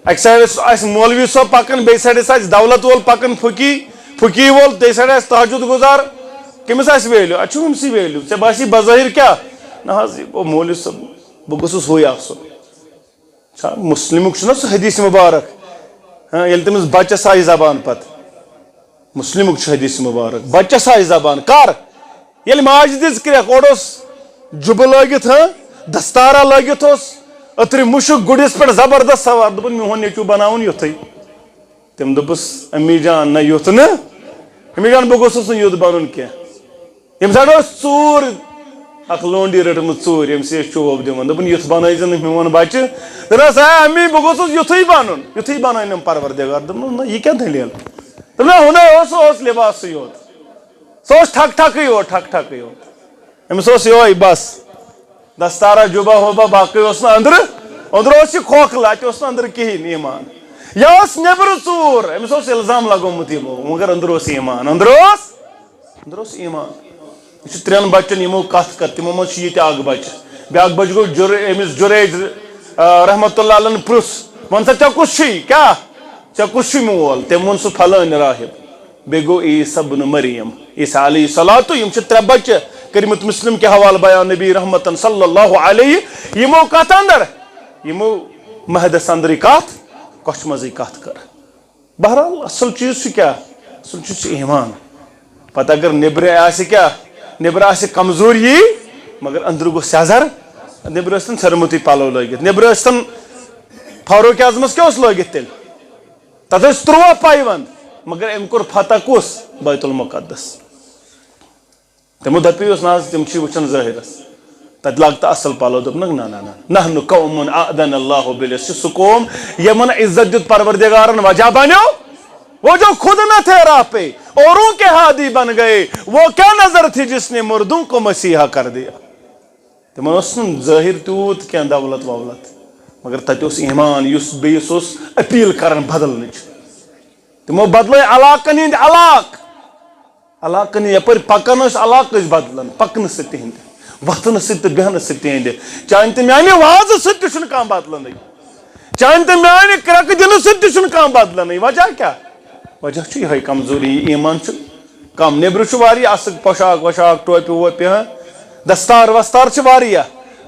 اکہِ سایڈٕ آسہِ مولوی صٲب پکان بیٚیہِ سایڈس آسہِ دولت وول پکان فقی وول بیٚیہِ سایڈٕ آسہِ تہجد گُزار کٔمِس آسہِ ویلیوٗ اَتہِ چھُ أمسٕے ویلیوٗ ژےٚ باسی بظٲہر کیٛاہ نہ حظ یہِ گوٚو مولوی صٲب بہٕ گوٚژھُس ہُے آسُن مُسلِمُک چھُنہ سُہ حدیث مُبارک ییٚلہِ تٔمِس بچس آیہِ زبان پتہٕ مُسلِمُک چھُ حدیث مُبارک بچس آیہِ زبان کر ییٚلہِ ماجہِ دِژ کرٛٮ۪کھ اورٕ اوس جُبہٕ لٲگِتھ دستارا لٲگِتھ اوس أترِ مُشُک گُرِس پٮ۪ٹھ زبردست سوار دوٚپُن میون نیٚچوٗ بناوُن یُتھُے تٔمۍ دوٚپُس امی جان نہ یُتھ نہٕ امی جان بہٕ گوٚژھُس نہٕ یُتھ بنُن کینٛہہ ییٚمہِ سایڈٕ ٲس ژوٗر اکھ لونڈی رٔٹمٕژ ژوٗر ییٚمِس ٲسۍ چوب دِوان دوٚپُن یُتھ بنٲیزِ نہٕ میون بچہِ دوٚپنس امی بہٕ گوٚژھُس یُتھُے بنُن یُتھُے بنٲونم پروردگار دوٚپنس نہ یہِ کیٛاہ دٔلیٖل دوٚپنس ہُنَے اوس سُہ اوس لِباسٕے یوت سُہ اوس ٹھکہٕ یوت ٹھکہٕ یوت أمِس اوس یِہوے بس دستارا جُبا وُبا باقٕے اوس نہٕ أنٛدرٕ اوس یہِ کھوکھلہٕ اَتہِ اوس نہٕ أنٛدرٕ کِہیٖنۍ ایمان یہِ اوس نیٚبرٕ ژوٗر أمِس اوس اِلزام لگومُت یِمو مگر أنٛدرٕ اوس ایمان أنٛدرٕ اوس ایمان یہِ چھُ ترٛٮ۪ن بچن یِمو کتھ کر تِمو منٛز چھُ یہِ تہِ اکھ بچہِ بیاکھ بچہِ گوٚو أمِس جُریج رحمتُ اللٰہن پرُژھ وۄنۍ سا ژےٚ کُس چھُے کیٛاہ ژےٚ کُس چھُے مول تٔمۍ ووٚن سُہ فلٲنۍ راہب بیٚیہِ گوٚو عیٖسیٰ بُنہٕ مریم عیٖسیٰ علیہ صلاتُ یِم چھِ ترٛےٚ بچہِ کٔرمٕتۍ مُسلم کہِ حوالہٕ بیان نبی رحمتن صلی اللہ علیہ یِمو کتھ انٛدر یِمو مہدس انٛدرٕے کتھ کۄچھِ منٛزٕے کتھ کر بہرحال اصل چیٖز چھُ کیٛاہ اصل چیٖز چھُ ایمان پتہٕ اگر نیٚبرٕ آسہِ کیٛاہ نیٚبرٕ آسہِ کمزوٗری مگر أنٛدرٕ گوٚو سیٚزر نیٚبرٕ ٲسۍ تن ژھیٚرمُتٕے پلو لٲگِتھ نیٚبرٕ ٲسۍ تن فاروق اعظمس کیٛاہ اوس لٲگِتھ تیٚلہِ تتھ ٲسۍ 13 پایونٛد مگر أمۍ کوٚر فتح کُس بیت المقدس تِمو دپے اوس نہ حظ تِم چھِ وٕچھان ظٲہرس تتہِ لاگ تہٕ اصل پلو دوٚپنکھ نہ نحن قوم اعدنا اللہ بالعز چھُ سُہ قوم یِمن عزت دیُت پروردگارن وجہ بنیو وہ جو خود نہ تھے راہ پہ اوروں کے ہادی بن گئے وہ کیا نظر تھی جس نے مردوں کو مسیحا کر دیا تِمن اوس نہٕ ظٲہر تیوٗت کینٛہہ دولت وولت مگر تتہِ اوس ایمان یُس بیٚیِس اوس اپیٖل کران بدلنٕچ تِمو بدلٲے علاقن ہٕنٛدۍ علاقن یپٲرۍ پکان ٲسۍ علاقہٕ ٲسۍ بدلان پکنہٕ سۭتۍ تِہنٛدِ وتھنہٕ سۭتۍ تہٕ بیہنہٕ سۭتۍ تِہنٛدِ چانہِ تہٕ میانہِ وازٕ سۭتۍ تہِ چھُنہٕ کانٛہہ بدلنٕے چانہِ تہٕ میانہِ کرٛٮ۪کہٕ دِنہٕ سۭتۍ تہِ چھُنہٕ کانٛہہ بدلنٕے وجہ کیٛاہ وجہ چھُ یِہوے کمزوری ایمان چھُ کم نیٚبرٕ چھُ واریاہ اصل پۄشاک وۄشاک ٹوپہِ ووپہِ دستار وستار چھِ واریاہ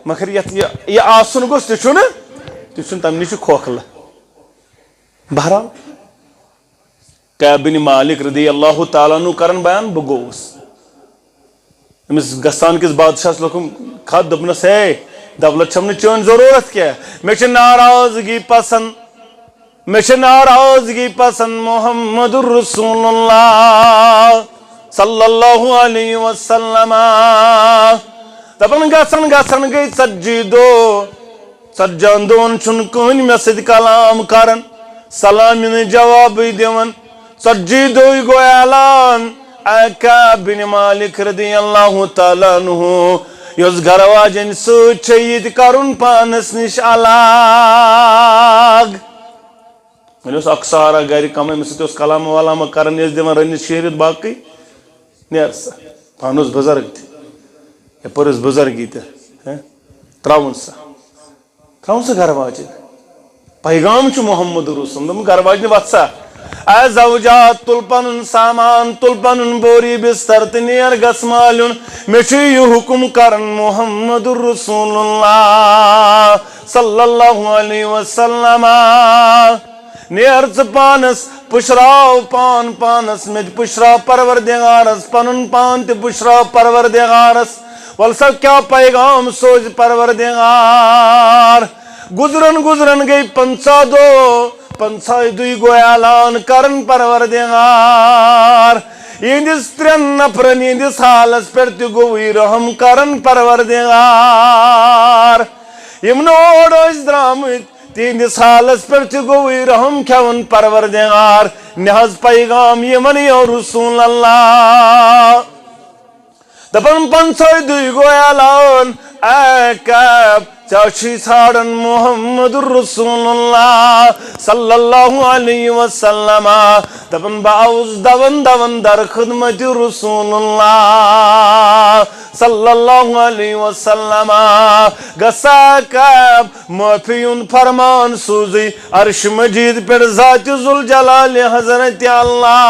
مگر یتھ یہِ آسُن گوٚژھ تہِ چھُنہٕ تمہِ نِش چھُ کھوکھلہٕ بہرحال کعب بن مالک رضی اللہ تعالیٰ عنہ کران بیان بہٕ گوٚوُس أمِس گستان کِس بادشاہس لیوٚکھُم خط دوٚپنس ہے دولت چھم نہٕ چٲنۍ ضروٗرت کینٛہہ مےٚ چھِ ناراضگی پسنٛد میں چھ ناراضگی پسند محمد رسول اللہ صلی اللہ علیہ وسلم دپن گژھن گژھن گئی ژتجی دۄہ ژتجہن دۄہن چھُنہٕ کٕہٕنۍ مےٚ سۭتۍ کلام کران سلامی نہٕ جوابٕے دِوان ژتجی دۄہٕے گوٚو اعلان اے کعب بن مالک رضی اللہ تعالیٰ عنہ یۄس گھرٕ واجٮ۪نۍ سۭتۍ چھےٚ یہِ تہِ کرُن پانس نِش الگ وۄنۍ اوس اکھ سہارا گرِ کم أمِس سۭتۍ اوس کلامہ ولامہ کران یہِ ٲسۍ دِوان رٔنِتھ شیٖرِتھ باقٕے نیر سا پانہٕ اوس بُزرگ تہِ یپٲرۍ ٲس بُزرگی تہِ ترٛاوُن سا گھرٕ واجٮ۪نۍ پیغام چھُ محمد رسول دوٚپُن گھرٕ واجنہِ وَتھ سا اے زوجات تُل پنُن سامان تُل پنُن بوری بستر تہٕ نیر گژھ مالیُن مےٚ چھُ یہِ حُکم کران محمد رسول اللہ صلی اللہ علیہ وسلم نیر ژٕ پانس پُشراو پان پانس مےٚ تہِ پُشراو پروردگارس پنُن پان تہِ پُشراو پروردگارس ول سا کیٛاہ پیغام سوزِ پروردگار گزرن گزرن گئی 50 دۄہ 50 دۄہہِ گوٚو اعلان کرن پروردگار یہندِس 3 نفرن یہندِس حالس پٮ۪ٹھ تہِ گوٚوٕے رحم کرن پروردگار یِم نہٕ اور ٲسۍ درٛامٕتۍ تہنٛدِس حالس پٮ۪ٹھ تہِ گوٚوٕے رحم کھٮ۪وان پروردگار نہِ حظ پیغام یِمن یا رسول اللہ دپن 50 دۄہہِ گوٚو اعلان اے کعب ژےٚ چھُے ژھانڈان محمد رسول اللہ صلی اللہ علیہ وسلم دپن بہٕ آوُس دون دون در خدمت رسول اللہ صلی اللہ علیہ وسلم گژھا کعب معافی ہُنٛد فرمان سوٗزٕے عرش مجید پٮ۪ٹھ ذاتِ ذوالجلال حضرت اللہ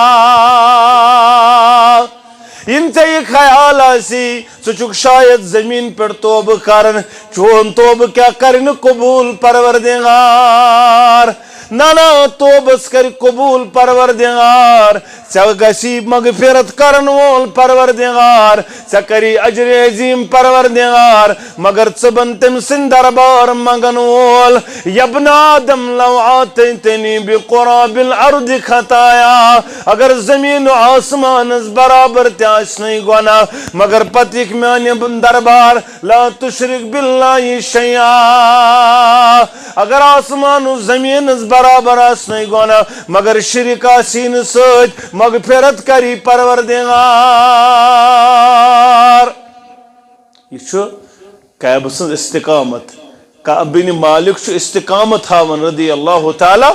ین ژےٚ یہِ خیال آسی ژٕ چھُکھ شاید زمین پٮ۪ٹھ توبہٕ کران چون توبہٕ کیٛاہ کرِ نہٕ قبوٗل پروردگار نہ توبس کر قبوٗل پروردگار ژےٚ گژھی مغفرت کرن وول پروردگار ژےٚ کری اجر عظیم پروردگار مگر ژٕ بن تٔمۍ سٕنٛدۍ دربار منگن وول یبن آدم لو آتیتنی بقراب الارض خطایا اگر زمین و آسمانس برابر تہِ آسنٕے گۄناہ مگر پتہٕ یِکھ میانہِ دربار لا تشرک باللہ شیئا اگر آسمان و زمینس برابر آسنٕے گۄناہ مگر شرک آسی نہٕ سۭتۍ مغفرت کری پروردگار یہ چھُ کعب سٕنٛز استقامت کعب بن مالک چھُ استقامت ہاوان رضی اللہ تعالیٰ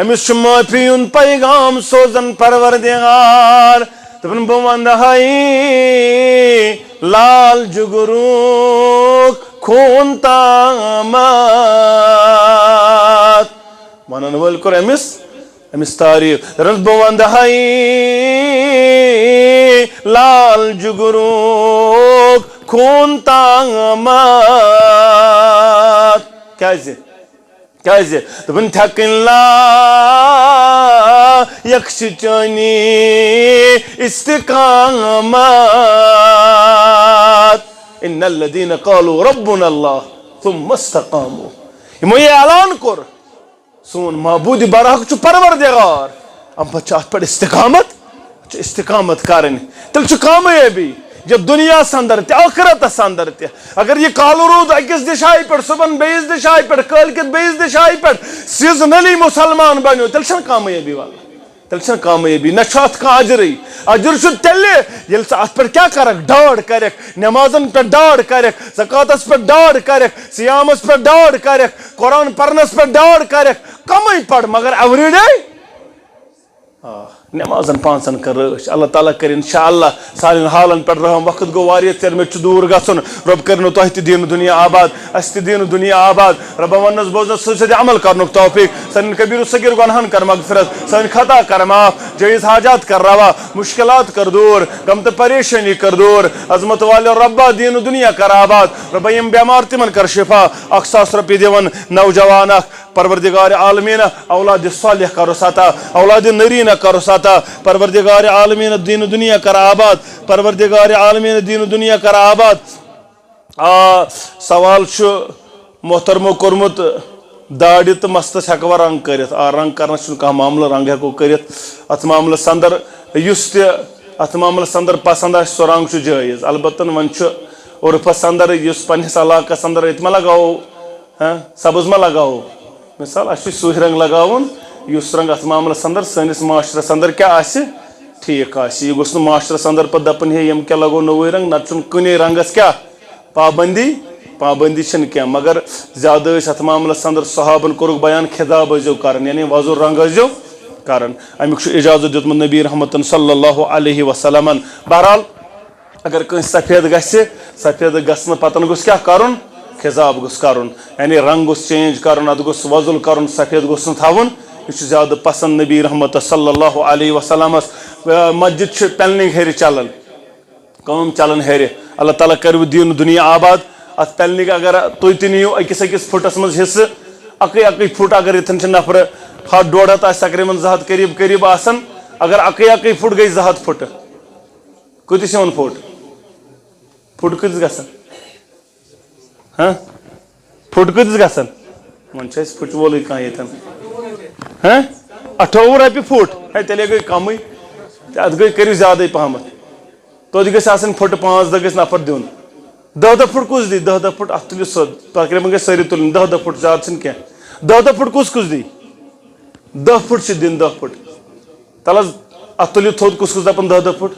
أمِس چھُ معافی ہُنٛد پیغام سوزان پروردگار دپان بہٕ ونہٕ ہاے لال جگروٗک خوٗن تامات ونن وٲلۍ کوٚر أمِس تعریٖف دپان بہٕ ونہٕ ہاے لال جگروٗک خوٗن تامات کیٛازِ دپان تھٮ۪کٕنۍ لایق چھِ چٲنی استقامت ان الذین قالوا ربنا اللہ ثم استقاموا یِمو یہِ اعلان کوٚر سون معبوٗدِ برحق چھُ پروردگار اَمہِ پتہٕ چھِ اتھ پٮ۪ٹھ استقامت کرٕنۍ تیٚلہِ چھُ کامیٲبی جب دنیاہس اندر تہِ ٲخرتس اندر تہِ اگر یہِ کالہٕ روٗد أکِس دِشایہِ پٮ۪ٹھ صُبحن بیٚیِس دِشایہِ پٮ۪ٹھ کٲلۍکٮ۪تھ بیٚیِس دِشایہِ پٮ۪ٹھ سیٖزنلی مُسلمان بنیو تیٚلہِ چھنہٕ کامیٲبی واللہ تیٚلہِ چھنہٕ کامیٲبی نہ چھُ اتھ کانٛہہ اجرٕے اجر چھُ تیٚلہِ ییٚلہِ ژٕ اتھ پٮ۪ٹھ کیٛاہ کرکھ ڈاڈ کرکھ نٮ۪مازن پٮ۪ٹھ ڈاڈ کرکھ زکاتس پٮ۪ٹھ ڈاڈ کرکھ سیامس پٮ۪ٹھ ڈاڈ کرکھ قرآن پرنس پٮ۪ٹھ ڈاڈ کرکھ کمٕے پر مگر ایوری ڈے نمازن 5 کر رٲچھ اللہ تعالیٰ کر انشاءاللہ سانٮ۪ن حالن پٮ۪ٹھ رحم وقت گوٚو واریاہ ژیر مےٚ چھُ دوٗر گژھُن رۄب کٔرِنو تۄہہِ تہِ دیٖنہٕ دُنیا آباد اَسہِ تہِ دیٖنہٕ دُنیا آباد رۄبا وننس بوزنس سۭتۍ سۭتۍ عمل کرنُک توفیٖق سانٮ۪ن کبیٖر صغیٖر گۄنہن کر مغفرت سٲنۍ خطا کر معاف جٲیز حاجات کر روا مشکلات کر دوٗر غم تہٕ پریشٲنی کر دوٗر عظمت والیو رۄبا دیٖنہٕ دُنیا کر آباد رۄبا یِم بٮ۪مار تِمن کر شفا 1,000 رۄپیہِ دِوان نوجوان اکھ پروردگار عالمیٖنہ اولادِ صالح کرُس عطا اولادِ نریٖنہ کرُس عطا پروردگار عالمیٖنہ دیٖنہٕ دُنیا کر آباد پروردگار عالمیٖنہ دیٖنہٕ دُنیا کر آباد سوال چھُ محترمو کوٚرمُت داڑِ تہٕ مستس ہٮ۪کوا رنٛگ کٔرِتھ رنٛگ کرنس چھُنہٕ کانٛہہ معاملہٕ رنٛگ ہٮ۪کو کٔرِتھ اتھ معاملس انٛدر یُس تہِ اتھ معاملس انٛدر پسنٛد آسہِ سُہ رنٛگ چھُ جٲیز البتہ وۄنۍ چھُ عرفس انٛدر یُس پننِس علاقس انٛدر ییٚتہِ ما لگاوو سبٕز ما لگاوو مثال اسہِ چھُ سُے رنٛگ لگاوُن یُس رنٛگ اتھ معاملس انٛدر سٲنِس معاشرس انٛدر کیٛاہ آسہِ ٹھیٖک آسہِ یہِ گوٚژھ نہٕ معاشرس انٛدر پتہٕ دپُن ہے ییٚمۍ کیٛاہ لگوو نوٚوُے رنٛگ نتہٕ چھُنہٕ کُنے رنٛگس کیٛاہ پابندی چھنہٕ کینٛہہ مگر زیادٕ ٲسۍ اتھ معاملس انٛدر صحابن کوٚرُکھ بیان خِطاب ٲسۍزیو کران یعنی وۄزُل رنٛگ ٲسۍزیو کران امیُک چھُ اجازت دیُتمُت نبی رحمتن صلی اللہ علیہ وسلمن بہرحال اگر کٲنٛسہِ سفید گژھِ سفید گژھنہٕ پتہٕ گوٚژھ کیٛاہ کرُن خِطاب گوٚژھ کرُن یعنی رنٛگ گوٚژھ چینج کرُن اتھ گوٚژھ وۄزُل کرُن سفید گوٚژھ نہٕ تھاوُن یہ چھُ زیادٕ پسنٛد نبی رحمت صلی اللہ علیہ وسلمس مسجد چھِ پٮ۪لنِنٛگ ہیٚرِ چلان کٲم چلان ہیٚرِ اللہ تعالیٰ کٔرِو دیٖن دُنیا آباد اتھ پٮ۪لنِنٛگ اگر تُہۍ تہِ نِیِو أکِس أکِس فُٹس منٛز حصہٕ اکٕے فُٹ اگر ییٚتٮ۪ن چھِ نفرٕ 100-150 آسہِ تقریٖبن 2 ہتھ قریٖب آسان اگر اکٕے فُٹ گٔے 2 ہتھ فُٹہٕ کۭتِس یِوان فُٹ کۭتِس گژھان فُٹ کۭتِس گژھان وۄنۍ چھُ اَسہِ فُٹہِ وولٕے کانٛہہ ییٚتٮ۪ن 28 رۄپیہِ فُٹ ہے تیٚلے گٔے کمٕے اتھ گٔے کٔرِو زیادٕے پہمتھ توتہِ گژھِ آسٕنۍ فُٹہٕ 5-10 گژھِ نفر دیُن 10 فُٹ کُس دی 10 فُٹ اتھ تُلِو سیوٚد تقریٖبن گژھِ سٲری تُلٕنۍ 10 فُٹ زیادٕ چھِنہٕ کینٛہہ 10 فُٹ کُس دی 10 فُٹ چھِ دِنۍ 10 فُٹ تل حظ اتھ تُلِو تھوٚد کُس دپان 10 فُٹ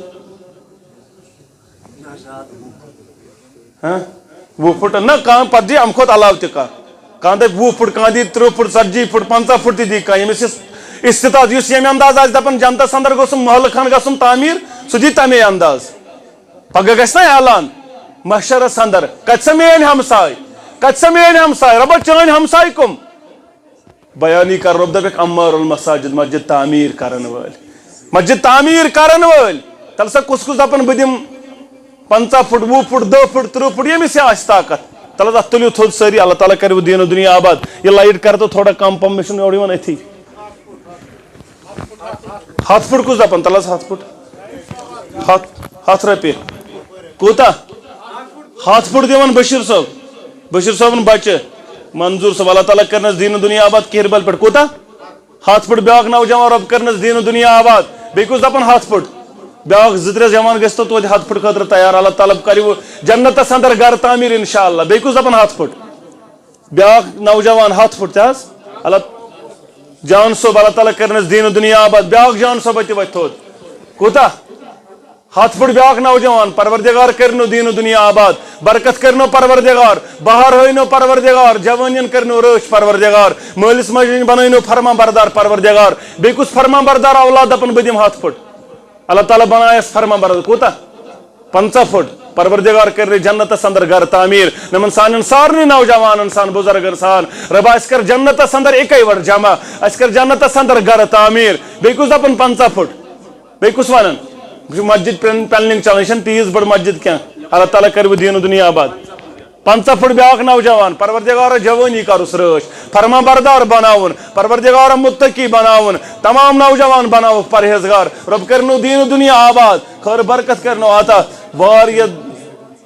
20 فُٹ نہ کانٛہہ پتہٕ دی امہِ کھۄتہٕ علاوٕ تہِ کانٛہہ دپہِ 20 فُٹ کانٛہہ دی 30 فُٹ 40 فُٹ 50 فُٹ تہِ دی کانٛہہ ییٚمِس استطاعت یُس ییٚمہِ انداز آسہِ دپان جنتس انٛدر گوٚژھ محلہٕ کھنڈ گژھُن تعمیٖر سُہ دی تمے انداز پگہہ گژھِ نا اعلان محشرس انٛدر کتہِ سا میٲنۍ ہمساے رۄبا چٲنۍ ہمساے کُم بیانی کر رۄب دپکھ عمار المساجد مسجد تعمیٖر کرن وٲلۍ تل سا کُس دپان بہٕ دِمہٕ 50 فُٹ 20 فُٹ 10 فُٹ 30 فُٹ ییٚمِس یہِ آسہِ طاقت تل حظ اتھ تُلِو تھوٚد سٲری اللہ تعالیٰ کروٕ دیٖنہٕ دُنیا آباد یہِ لایٹ کر تو تھوڑا کم پم مےٚ چھُنہٕ یورٕ یِوان أتھی 100 فُٹ کُس دپان تل حظ 100 فُٹ 100 رۄپیہِ کوٗتاہ 100 فُٹ دِوان بشیٖر صٲبن بچہِ منظوٗر صٲب اللہ تعالیٰ کرنس دیٖنہٕ دُنیا آباد کِہربل پٮ۪ٹھ کوٗتاہ 100 فُٹ بیاکھ نوجوان رۄب کرنس دیٖنہٕ دُنیا آباد بیٚیہِ کُس دپان 100 فُٹ بیاکھ 2-3 جوان گژھِ تو توتہِ 100 فُٹ خٲطرٕ تیار اللہ تعالیٰ کروٕ جنتس انٛدر گرٕ تعمیٖر انشاء اللہ بیٚیہِ کُس دپان 100 فُٹ بیاکھ نوجوان 100 فُٹ تہِ حظ جان صٲب اللہ تعالیٰ کرنس دیٖنہٕ دُنیا آباد بیاکھ جان صٲبا تہِ وتھِ تھوٚد کوٗتاہ 100 فُٹ بیاکھ نوجوان پروردگار کرنو دیٖنہٕ دُنیا آباد برکت کرنو پروردگار بہار ہٲینو پروردگار جوانین کرنو رٲچھ پروردگار مٲلِس ماجہِ بنٲینو فرما بردار پروردگار بیٚیہِ کُس فرما بردار اولاد دپان بہٕ دِمہٕ 100 فُٹ اللہ تعالیٰ بنایس فرما بردار کوٗتاہ 50 فُٹ پروردگار کرِ جنتس انٛدر گرٕ تعمیٖر یِمن سانٮ۪ن سارنٕے نوجوانن سان بُزرگن سان رۄبا اسہِ کر جنتس انٛدر اِکے وٹ جمع اسہِ کر جنتس انٛدر گرٕ تعمیٖر بیٚیہِ کُس دپان 50 فُٹ بیٚیہِ کُس ونان بہٕ چھُس مسجد پٮ۪لنِنٛگ چلان یہِ چھنہٕ تیٖژ بٔڑ مسجد کینٛہہ اللہ تعالیٰ کروٕ دیٖنہٕ دُنیا آباد 50 فُٹ بیاکھ نوجوان پروردگارا جوٲنی کرُس رٲچھ فرما بردار بناوُن پروردگارا متقی بناوُن تمام نوجوان بناوُکھ پرہیزگار رۄب کرنو دیٖنہٕ دُنیا آباد خٲر برکت کرنو عطا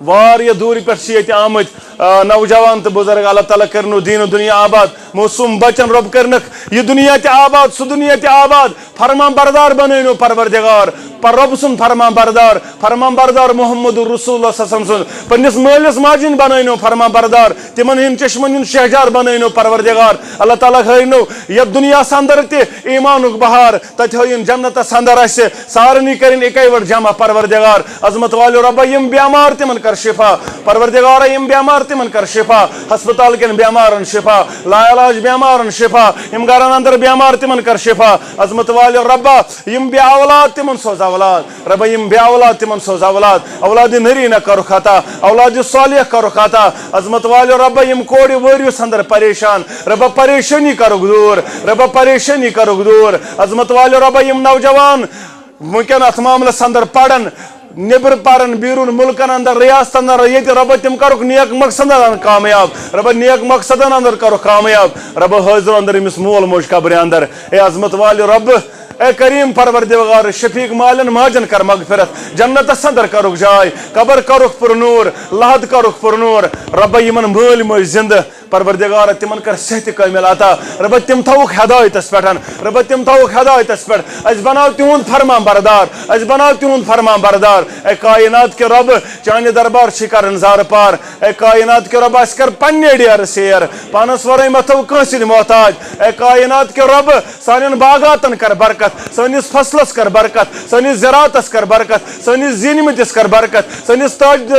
واریاہ دوٗرِ پٮ۪ٹھ چھِ ییٚتہِ آمٕتۍ نوجوان تہٕ بُزرگ اللہ تعالیٰ کرنو دیٖنہٕ دُنیا آباد موسوٗم بچن رۄب کرنکھ یہِ دُنیا تہِ آباد سُہ دُنیا تہِ آباد فرما بردار بنٲینو پروردگار رۄب سُنٛد فرما بردار محمد رسول اللہ سُنٛد پننِس مٲلِس ماجہِ ہِنٛدۍ بنٲینو فرما بردار تِمن ہٕنٛدۍ چشمن ہُنٛد شہجار بنٲینو پروردگار اللہ تعالیٰ ہٲینو یتھ دُنیاہس انٛدر تہِ ایٖمانُک بہار تتہِ ہٲیِن جنتس انٛدر اسہِ سارنٕے کرٕنۍ اِکے وٹ جمع پروردگار عظمت والیو رۄبا یِم بٮ۪مار تِمن کر شفا پروردگارا یِم بٮ۪مار تِمن کر شفا ہسپتال کٮ۪ن بٮ۪مارن شفا لا علاج بٮ۪مارن شفا یِم گرن انٛدر بٮ۪مار تِمن کر شفا عظمت والیو رۄبا یِم بے اولاد تِمن سوز اولاد رۄبا یِم بے اولاد تِمن سوز اولاد نٔری نہ کرُکھ عطا اولاد صالح کرُکھ عطا عظمت والیو رۄبا یِم کورِ وٲرِوَس انٛدر پریشان رۄبا پریشٲنی کرُکھ دوٗر عظمت والیو رۄبا یِم نوجوان وٕنکٮ۪ن اتھ معاملس انٛدر پرن نیبر پرن بیرون ملکن انٛدر ریاستن انٛدر ییٚتہِ رۄبا تِم کرُکھ نیک مقصدن انٛدر کامیاب رۄبا نیک مقصدن انٛدر کرُکھ کامیاب رۄبا حٲضِر انٛدر أمِس مول موج قبرِ انٛدر اے عظمت والیو رۄبہٕ اے کریم پروردگار شفیق مالن ماجن کر مغفرت جنتس انٛدر کرُکھ جاے قبر کرُکھ پُر نوٗر لحد کرُکھ پُر نوٗر رۄبا یِمن مٲلۍ مٲج زندٕ پروردگار تمن کر صحت کامل عطا رب تم تھوک ہدایتس پہ رب تم تھوک ہدایتس پہ اس بناو تہند فرمان بردار اس بناو تہند فرمان بردار اے کائنات کے رب چانہ دربار چھ کرن زار پار اے کائنات کے رب اس کر پنہ ڈیر سیر پانس ورے متو کانسن محتاج اے کائنات کے رب سانن باغاتن کر برکت سنس فصلس کر برکت سنس زراعتس کر برکت سنس زینمتس کر برکت سنس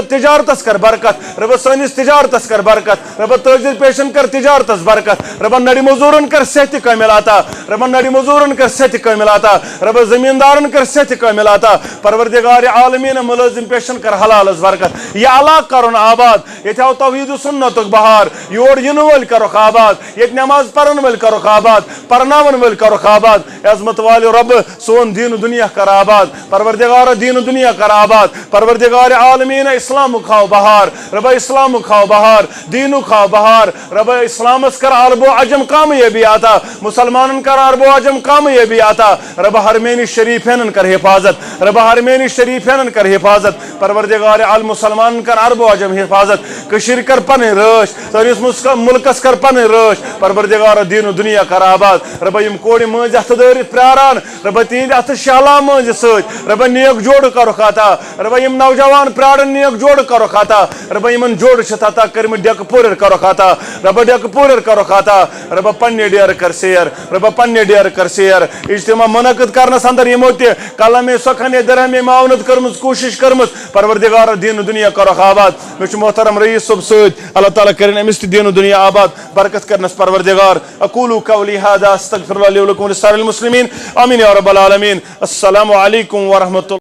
تجارتس کر برکت رب سنس تجارتس کر برکت رب تاجر پیشن کر تجارتس برکت رب نڑی مزورن کر صحت کامل عطا رب نڑی مزورن کر صحت کامل عطا رب زمیندارن کر صحت کامل عطا پروردگار عالمین ملازم پیشن کر حلالس برکت یہ علاقہ کرن آباد یہ آو توحید و سنت بہار یور ین ول کرو آباد یہ نماز پرن ول کرو آباد پرناون ول کرو آباد عظمت والے رب سون دین دنیا کر آباد پروردگار دین دنیا کر آباد پروردگار عالمین اسلام کھاو بہار رب اسلام کھاو بہار دین کھاو بہار رب اسلامس کر عرب و عجم کامیابی آتا مسلمانن کر عرب و عجم کامیابی آتا رب حرمین شریفین کر حفاظت رب حرمین شریفین کر حفاظت پروردگار عالم مسلمان کر عرب و عجم حفاظت کشیر کر پن رش سنس ملکس کر پن رش پروردگار دین دنیا کر آباد رب یم کوڑ مز ات دارت پراران رب تہند ات شہلا مز ست رب نیک جوڑ کرو عطا رب یم نوجوان پرارن نیک جوڑ کرو عطا رب یمن جوڑ عطا کرم ڈیک پور کرو عطا رب ڈیک پور کرو عطا رب پنہ ڈیر کر سیر رب پنہ ڈیر کر سیر اجتماع منعقد کرنس اندر یمو تہ کلم سخن درہم معاونت کرمز کوشش کرمز پروردگار دین دنیا کرو آباد مجھ محترم رئیس صبح ست اللہ تعالیٰ کرن امس دین دنیا آباد برکت کرنس پروردگار اقول قولی هذا استغفر الله لي ولكم ولسائر المسلمين آمين يا رب العالمين السلام علیکم ورحمۃ اللہ.